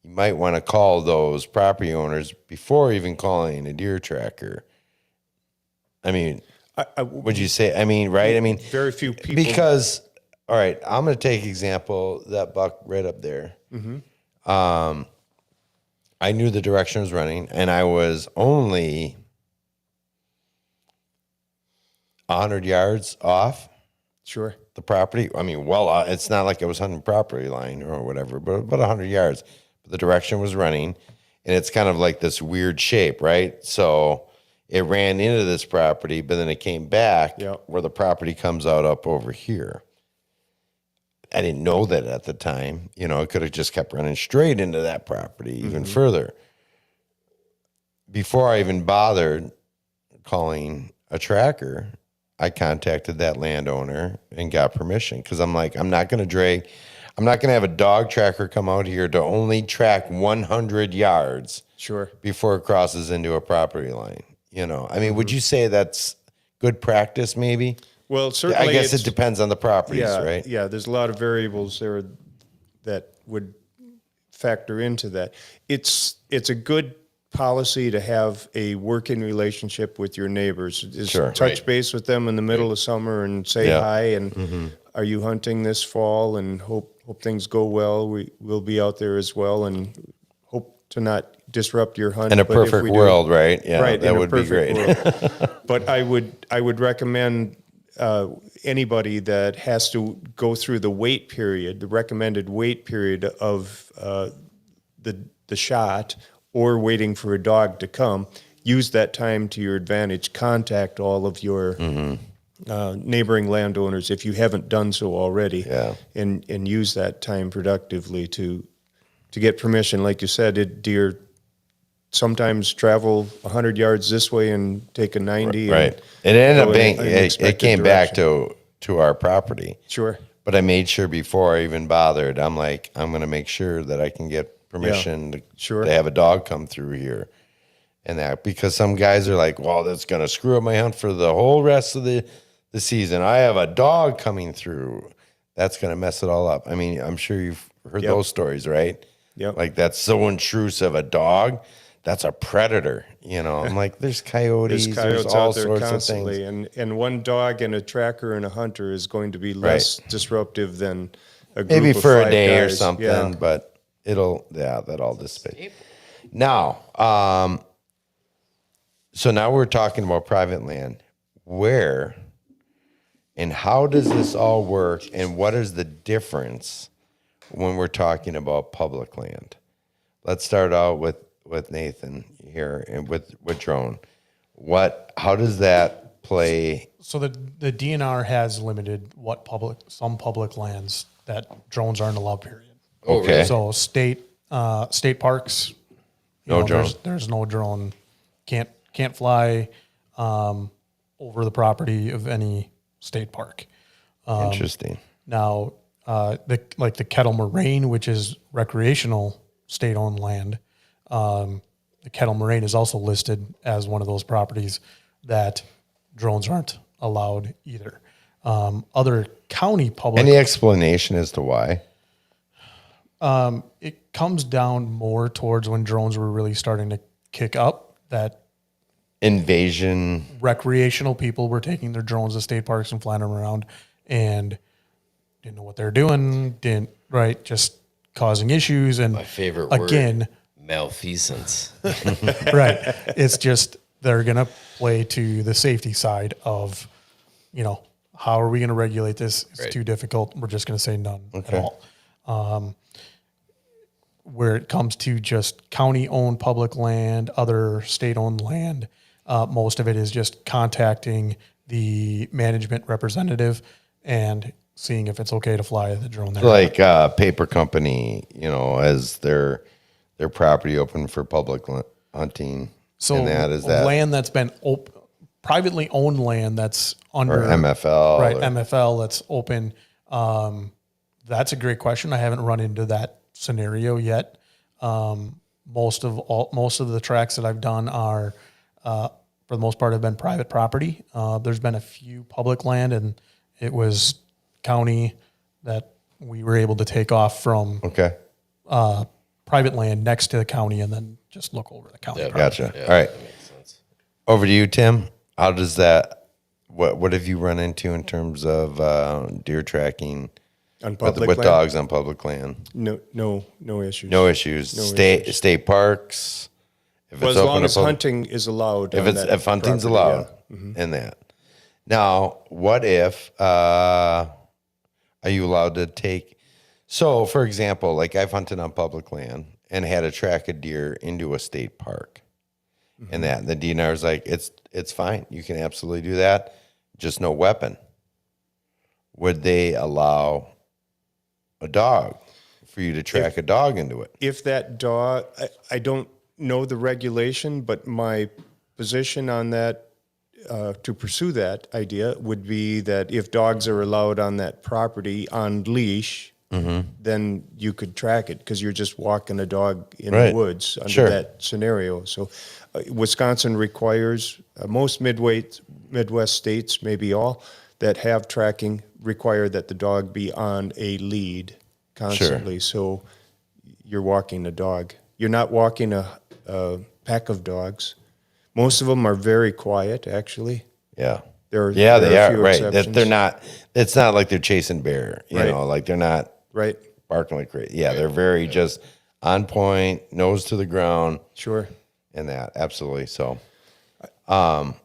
you might want to call those property owners before even calling a deer tracker. I mean, would you say, right? Very few people. Because, all right, I'm going to take example, that buck right up there. Mm-hmm. I knew the direction I was running, and I was only 100 yards off. Sure. The property. It's not like I was hunting property line or whatever, but about 100 yards. But the direction was running, and it's kind of like this weird shape, right? So it ran into this property, but then it came back where the property comes out up over here. I didn't know that at the time. It could have just kept running straight into that property even further. Before I even bothered calling a tracker, I contacted that landowner and got permission because I'm like, I'm not going to have a dog tracker come out here to only track 100 yards before it crosses into a property line. Would you say that's good practice maybe? Well, certainly. I guess it depends on the properties, right? Yeah, there's a lot of variables there that would factor into that. It's a good policy to have a working relationship with your neighbors. Touch base with them in the middle of summer and say hi and are you hunting this fall, and hope things go well. We'll be out there as well and hope to not disrupt your hunt. In a perfect world, right? Yeah, right, that would be great. But I would recommend anybody that has to go through the recommended wait period of the shot, or waiting for a dog to come, use that time to your advantage. Contact all of your neighboring landowners if you haven't done so already, and use that time productively to get permission. Like you said, deer sometimes travel 100 yards this way and take a 90. Right. It ended up being, it came back to our property. Sure. But I made sure before I even bothered, I'm like, I'm going to make sure that I can get permission to have a dog come through here. And that, because some guys are like, well, that's going to screw up my hunt for the whole rest of the season. I have a dog coming through. That's going to mess it all up. I'm sure you've heard those stories, right? Yeah. Like, that's so intrusive. A dog, that's a predator. I'm like, there's coyotes, there's all out there sorts constantly, of things. And one dog and a tracker and a hunter is going to be less disruptive than a group maybe of for 5 a day guys. or something, but that all dissipate. Now, so now we're talking about private land. Where and how does this all work, and what is the difference when we're talking about public land? Let's start out with Nathan here and with drone. How does that play? So the DNR has limited some public lands that drones aren't allowed, period. Okay. So state parks, No drone. There's no drone. Can't fly over the property of any state park. Interesting. Now, the Kettle Moraine, which is recreational state-owned land, the Kettle Moraine is also listed as one of those properties that drones aren't allowed either. Other county public. Any explanation as to why? It comes down more towards when drones were really starting to kick up, that Invasion. recreational people were taking their drones to state parks and flying them around and didn't know what they're doing, just causing issues. And My favorite again, word, malfeasance. right. It's just, they're going to play to the safety side of, how are we going to regulate this? It's too difficult. We're just going to say none at all. Where it comes to just county-owned public land, other state-owned land, most of it is just contacting the management representative and seeing if it's okay to fly the drone there. Like paper company, as their property open for public hunting. So and that is that land that's been privately owned land that's under or MFL, right? or- MFL that's open. That's a great question. I haven't run into that scenario yet. Most of the tracks that I've done are, for the most part, have been private property. There's been a few public land, and it was county that we were able to take off from Okay, private land next to the county, and then just look over the county. property. gotcha. Yeah, All right, that makes sense. over to you, Tim. How does that? What have you run into in terms of deer tracking On with public land? dogs on public land? No issues. No issues. State parks. If Well, it's as open long to as public- hunting is allowed. if on it's that if hunting's property, allowed in that. Now, what if are you allowed to take? So, for example, like I've hunted on public land and had to track a deer into a state park, and the DNR is like, it's fine, you can absolutely do that, just no weapon. Would they allow a dog for you to track a dog into it? If that dog, I don't know the regulation, but my position on that, to pursue that idea would be that if dogs are allowed on that property on leash, then you could track it because you're just walking a dog in Right. the woods under Sure. that scenario. So Wisconsin requires, most Midwest states, maybe all, that have tracking require that the dog be on a lead constantly. So you're walking a dog. You're not walking a pack of dogs. Most of them are very quiet, actually. Yeah. There They a are, few right. That exceptions. they're not, it's not like they're chasing bear, Right. like they're not Right, barking like crazy. Yeah, they're very just on point, nose to the ground, sure. and that. Absolutely. So, all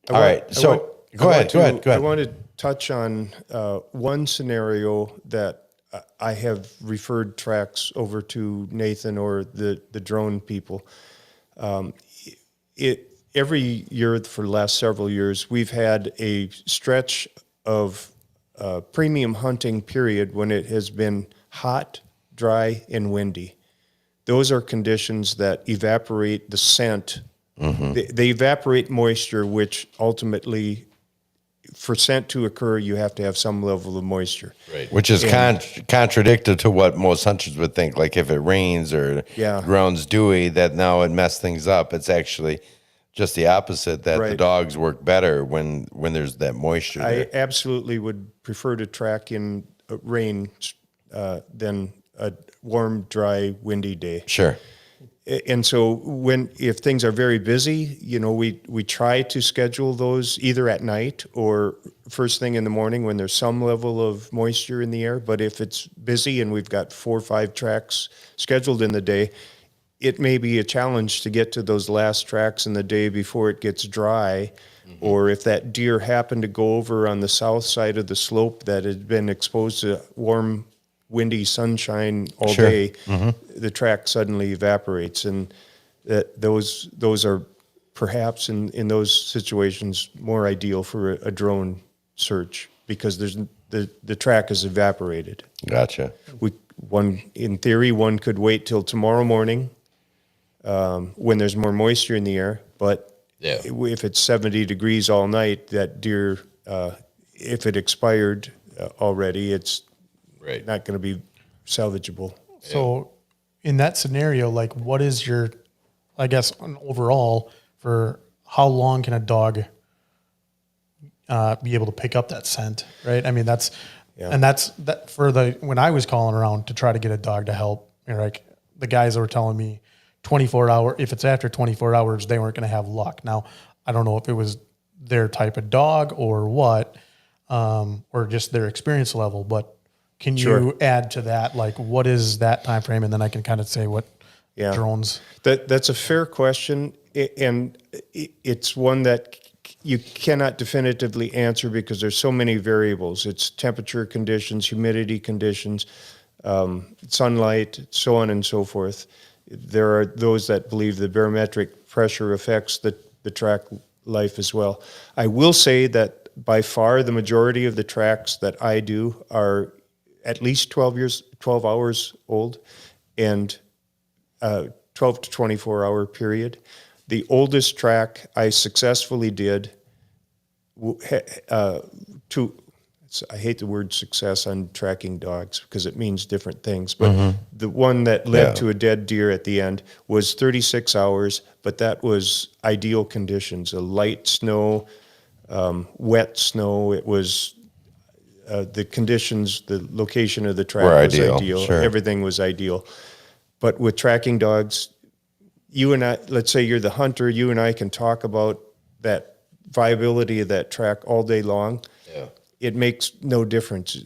right. So go ahead. I want to touch on one scenario that I have referred tracks over to Nathan or the drone people. Every year for the last several years, we've had a stretch of premium hunting period when it has been hot, dry, and windy. Those are conditions that evaporate the scent. They evaporate moisture, which ultimately, for scent to occur, you have to have some level of moisture. Right. Which is contradictory to what most hunters would think. Like if it rains or Yeah. ground's dewy, that now it messed things up. It's actually just the opposite, that the Right. dogs work better when there's that moisture I there. absolutely would prefer to track in rain than a warm, dry, windy day. Sure. And so if things are very busy, we try to schedule those either at night or first thing in the morning when there's some level of moisture in the air. But if it's busy and we've got 4 or 5 tracks scheduled in the day, it may be a challenge to get to those last tracks in the day before it gets dry. Or if that deer happened to go over on the south side of the slope that had been exposed to warm, windy sunshine all Sure. day, the track suddenly evaporates. And those are perhaps in those situations more ideal for a drone search because the track is evaporated. Gotcha. In theory, one could wait till tomorrow morning when there's more moisture in the air. But Yeah. if it's 70 degrees all night, that deer, if it expired already, it's Right. not going to be salvageable. So, in that scenario, like, what is your, I guess, overall for how long can a dog be able to pick up that scent, right? I mean, that's that for when I was calling around to try to get a dog to help, like the guys that were telling me 24 hour, if it's after 24 hours, they weren't going to have luck. Now, I don't know if it was their type of dog or what, or just their experience level, but can you add to that? Like, what is that time frame? And then I can kind of say what drones. That's a fair question, and it's one that you cannot definitively answer because there's so many variables. It's temperature conditions, humidity conditions, sunlight, so on and so forth. There are those that believe the barometric pressure affects the track life as well. I will say that by far the majority of the tracks that I do are at least 12 hours old, and 12 to 24 hour period. The oldest track I successfully did I hate the word success on tracking dogs because it means different things, but the one that led to a dead deer at the end was 36 hours, but that was ideal conditions, a light snow, wet snow. It was the conditions, the location of the track was ideal. Sure. Everything was ideal. But with tracking dogs, you and I, let's say you're the hunter, you and I can talk about that viability of that track all day long. Yeah. It makes no difference.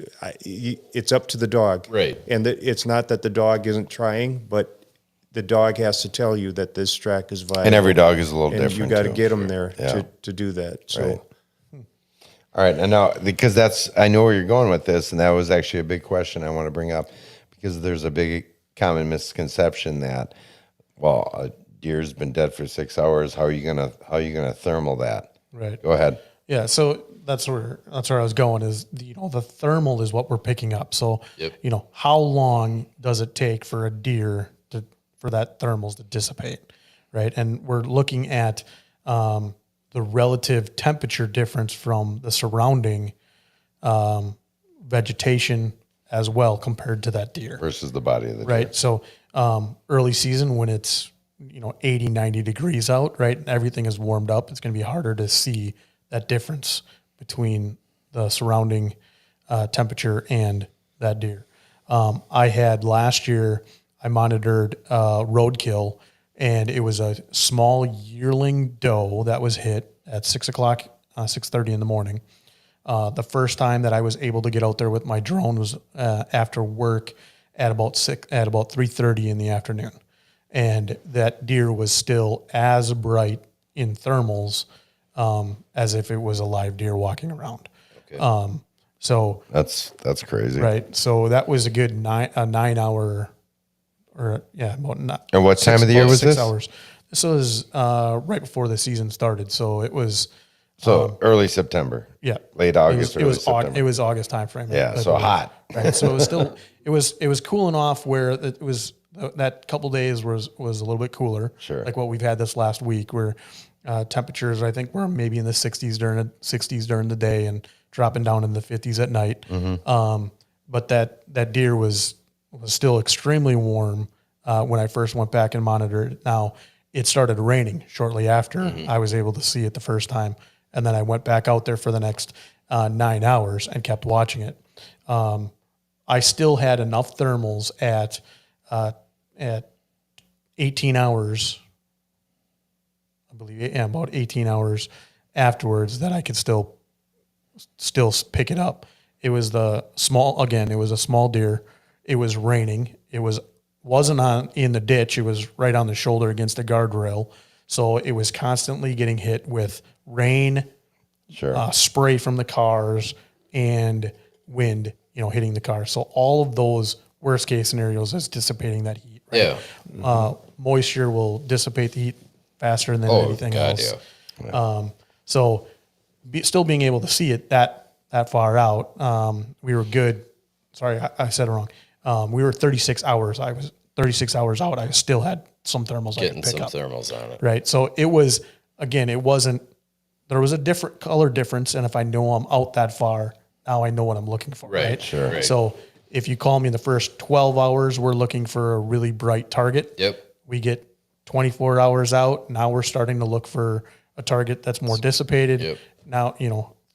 It's up to the dog. Right. And it's not that the dog isn't trying, but the dog has to tell you that this track is viable. And every dog is a little and different. You got to too. get them there to do that. So, Right. All right. And now, because I know where you're going with this, and that was actually a big question I want to bring up, because there's a big common misconception that, well, a deer's been dead for 6 hours. How are you gonna thermal that? Right. Go ahead. Yeah. So that's where I was going is, the thermal is what we're picking up. So, how long does it take for a deer for that thermals to dissipate? Right. And we're looking at, the relative temperature difference from the surrounding, vegetation as well compared to that deer. Versus the body of the deer. Right. So, early season when it's, 80, 90 degrees out, right, and everything is warmed up, it's going to be harder to see that difference between the surrounding temperature and that deer. I had last year, I monitored roadkill, and it was a small yearling doe that was hit at 6:30 in the morning. The first time that I was able to get out there with my drone was after work at about 3:30 in the afternoon. And that deer was still as bright in thermals as if it was a live deer walking around. Okay. So that's crazy. right. So that was a good 9 hour, or about. And what time of the year was 6 this? hours. This was right before the season started. So it was. So early September. Yeah. Late August. It was September. It was August timeframe. Yeah. So hot. Right. So it was still it was cooling off where it was. That couple days was a little bit cooler. Sure. Like what we've had this last week, where temperatures I think were maybe in the 60s during the day and dropping down in the 50s at night. But that deer was still extremely warm when I first went back and monitored it. Now it started raining shortly after I was able to see it the first time, and then I went back out there for the next 9 hours and kept watching it. I still had enough thermals at 18 hours, I believe, about 18 hours afterwards, that I could still pick it up. It was it was a small deer. It was raining. It wasn't in the ditch. It was right on the shoulder against the guardrail. So it was constantly getting hit with rain, spray from the cars, and wind, hitting the car. So all of those worst case scenarios is dissipating that heat. Right? Yeah. Moisture will dissipate the heat faster than anything else. Yeah. So still being able to see it that far out, we were good. Sorry, I said it wrong. We were 36 hours. I was 36 hours out. I still had some thermals I Getting could pick some up. thermals on it. Right. So it was, again, there was a different color difference. And if I know I'm out that far, now I know what I'm looking for. Right. Sure. Right. So if you call me in the first 12 hours, we're looking for a really bright target. Yep. We get 24 hours out. Now we're starting to look for a target that's more dissipated. Yep. Now,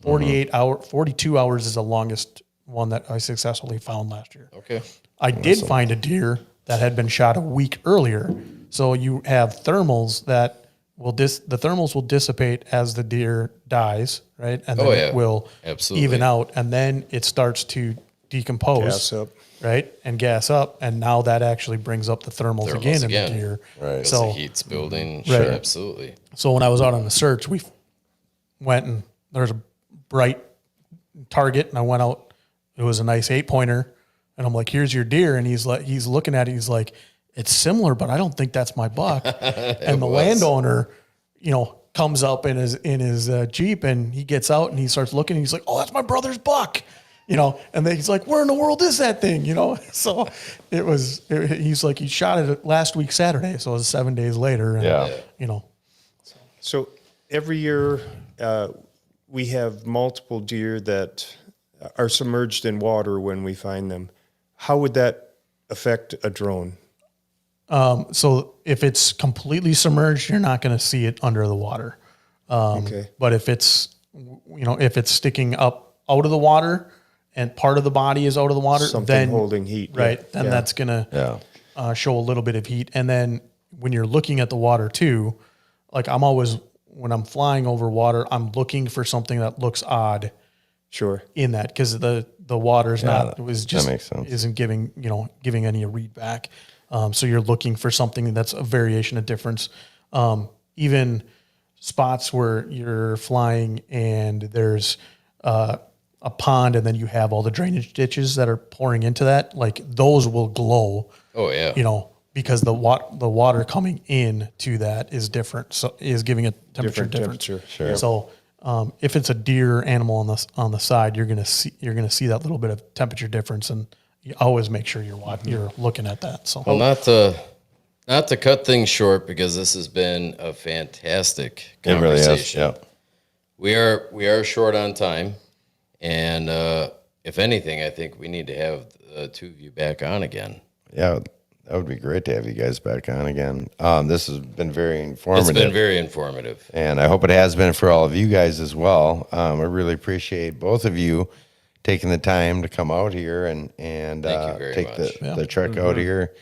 42 hours is the longest one that I successfully found last year. Okay. I did find a deer that had been shot a week earlier. So you have thermals that the thermals will dissipate as the deer dies, right? And then it will Absolutely. even out, and then it starts to decompose, Gas up. right? And gas up, and now that actually brings up the thermals again in the deer. Right. Because So the heat's building. Right. Sure. Absolutely. so when I was out on the search, we went and there's a bright target, and I went out. It was a nice 8-pointer, and I'm like, "Here's your deer," and he's looking at it. He's like, "It's similar, but I don't think that's my buck." And the landowner, comes up in his Jeep, and he gets out and he starts looking. And he's like, "Oh, that's my brother's buck," And then he's like, "Where in the world is that thing?" So he's like, he shot it last week Saturday, so it was 7 days later. And, So every year we have multiple deer that are submerged in water when we find them. How would that affect a drone? So if it's completely submerged, you're not going to see it under the water. Okay. But if it's sticking up out of the water and part of the body is out of the water, Something then holding heat. right? Yeah. Then that's going to show a little bit of heat. And then when you're looking at the water too, like when I'm flying over water, I'm looking for something that looks odd. Sure. In that, because the water's not, it was just, that makes sense. isn't giving any read back. So you're looking for something that's a variation of difference. Even spots where you're flying and there's a pond and then you have all the drainage ditches that are pouring into that, like those will glow. Oh yeah. Because the water coming in to that is different. So is giving a temperature difference. Sure. So if it's a deer animal on the side, you're gonna see that little bit of temperature difference, and you always make sure you're looking at that. So Well, not to cut things short, because this has been a fantastic It really conversation. is. Yeah. We are short on time, and if anything, I think we need to have the two of you back on again. Yeah. That would be great to have you guys back on again. This has been very It's informative. been very informative. And I hope it has been for all of you guys as well. I really appreciate both of you taking the time to come out here and Thank you very take much. the trek out here,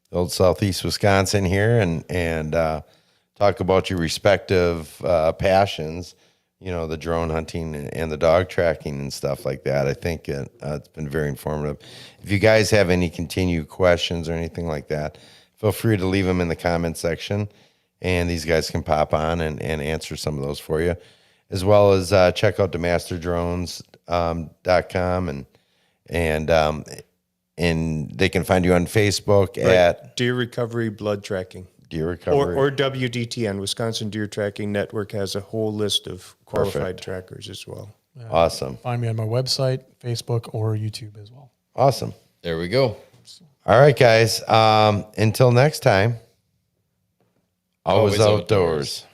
the old Southeast Wisconsin here, and talk about your respective passions, the drone hunting and the dog tracking and stuff like that. I think it's been very informative. If you guys have any continued questions or anything like that, feel free to leave them in the comment section, and these guys can pop on and answer some of those for you, as well as check out DeMasterDrones.com and they can find you on Facebook at Deer Recovery Blood Tracking. Deer Recovery. Or WDTN, Wisconsin Deer Tracking Network, has a whole list of qualified Perfect. trackers as well. Awesome. find me on my website, Facebook, or YouTube as well. Awesome. There we go. All right, guys. Until next time, always Always outdoors.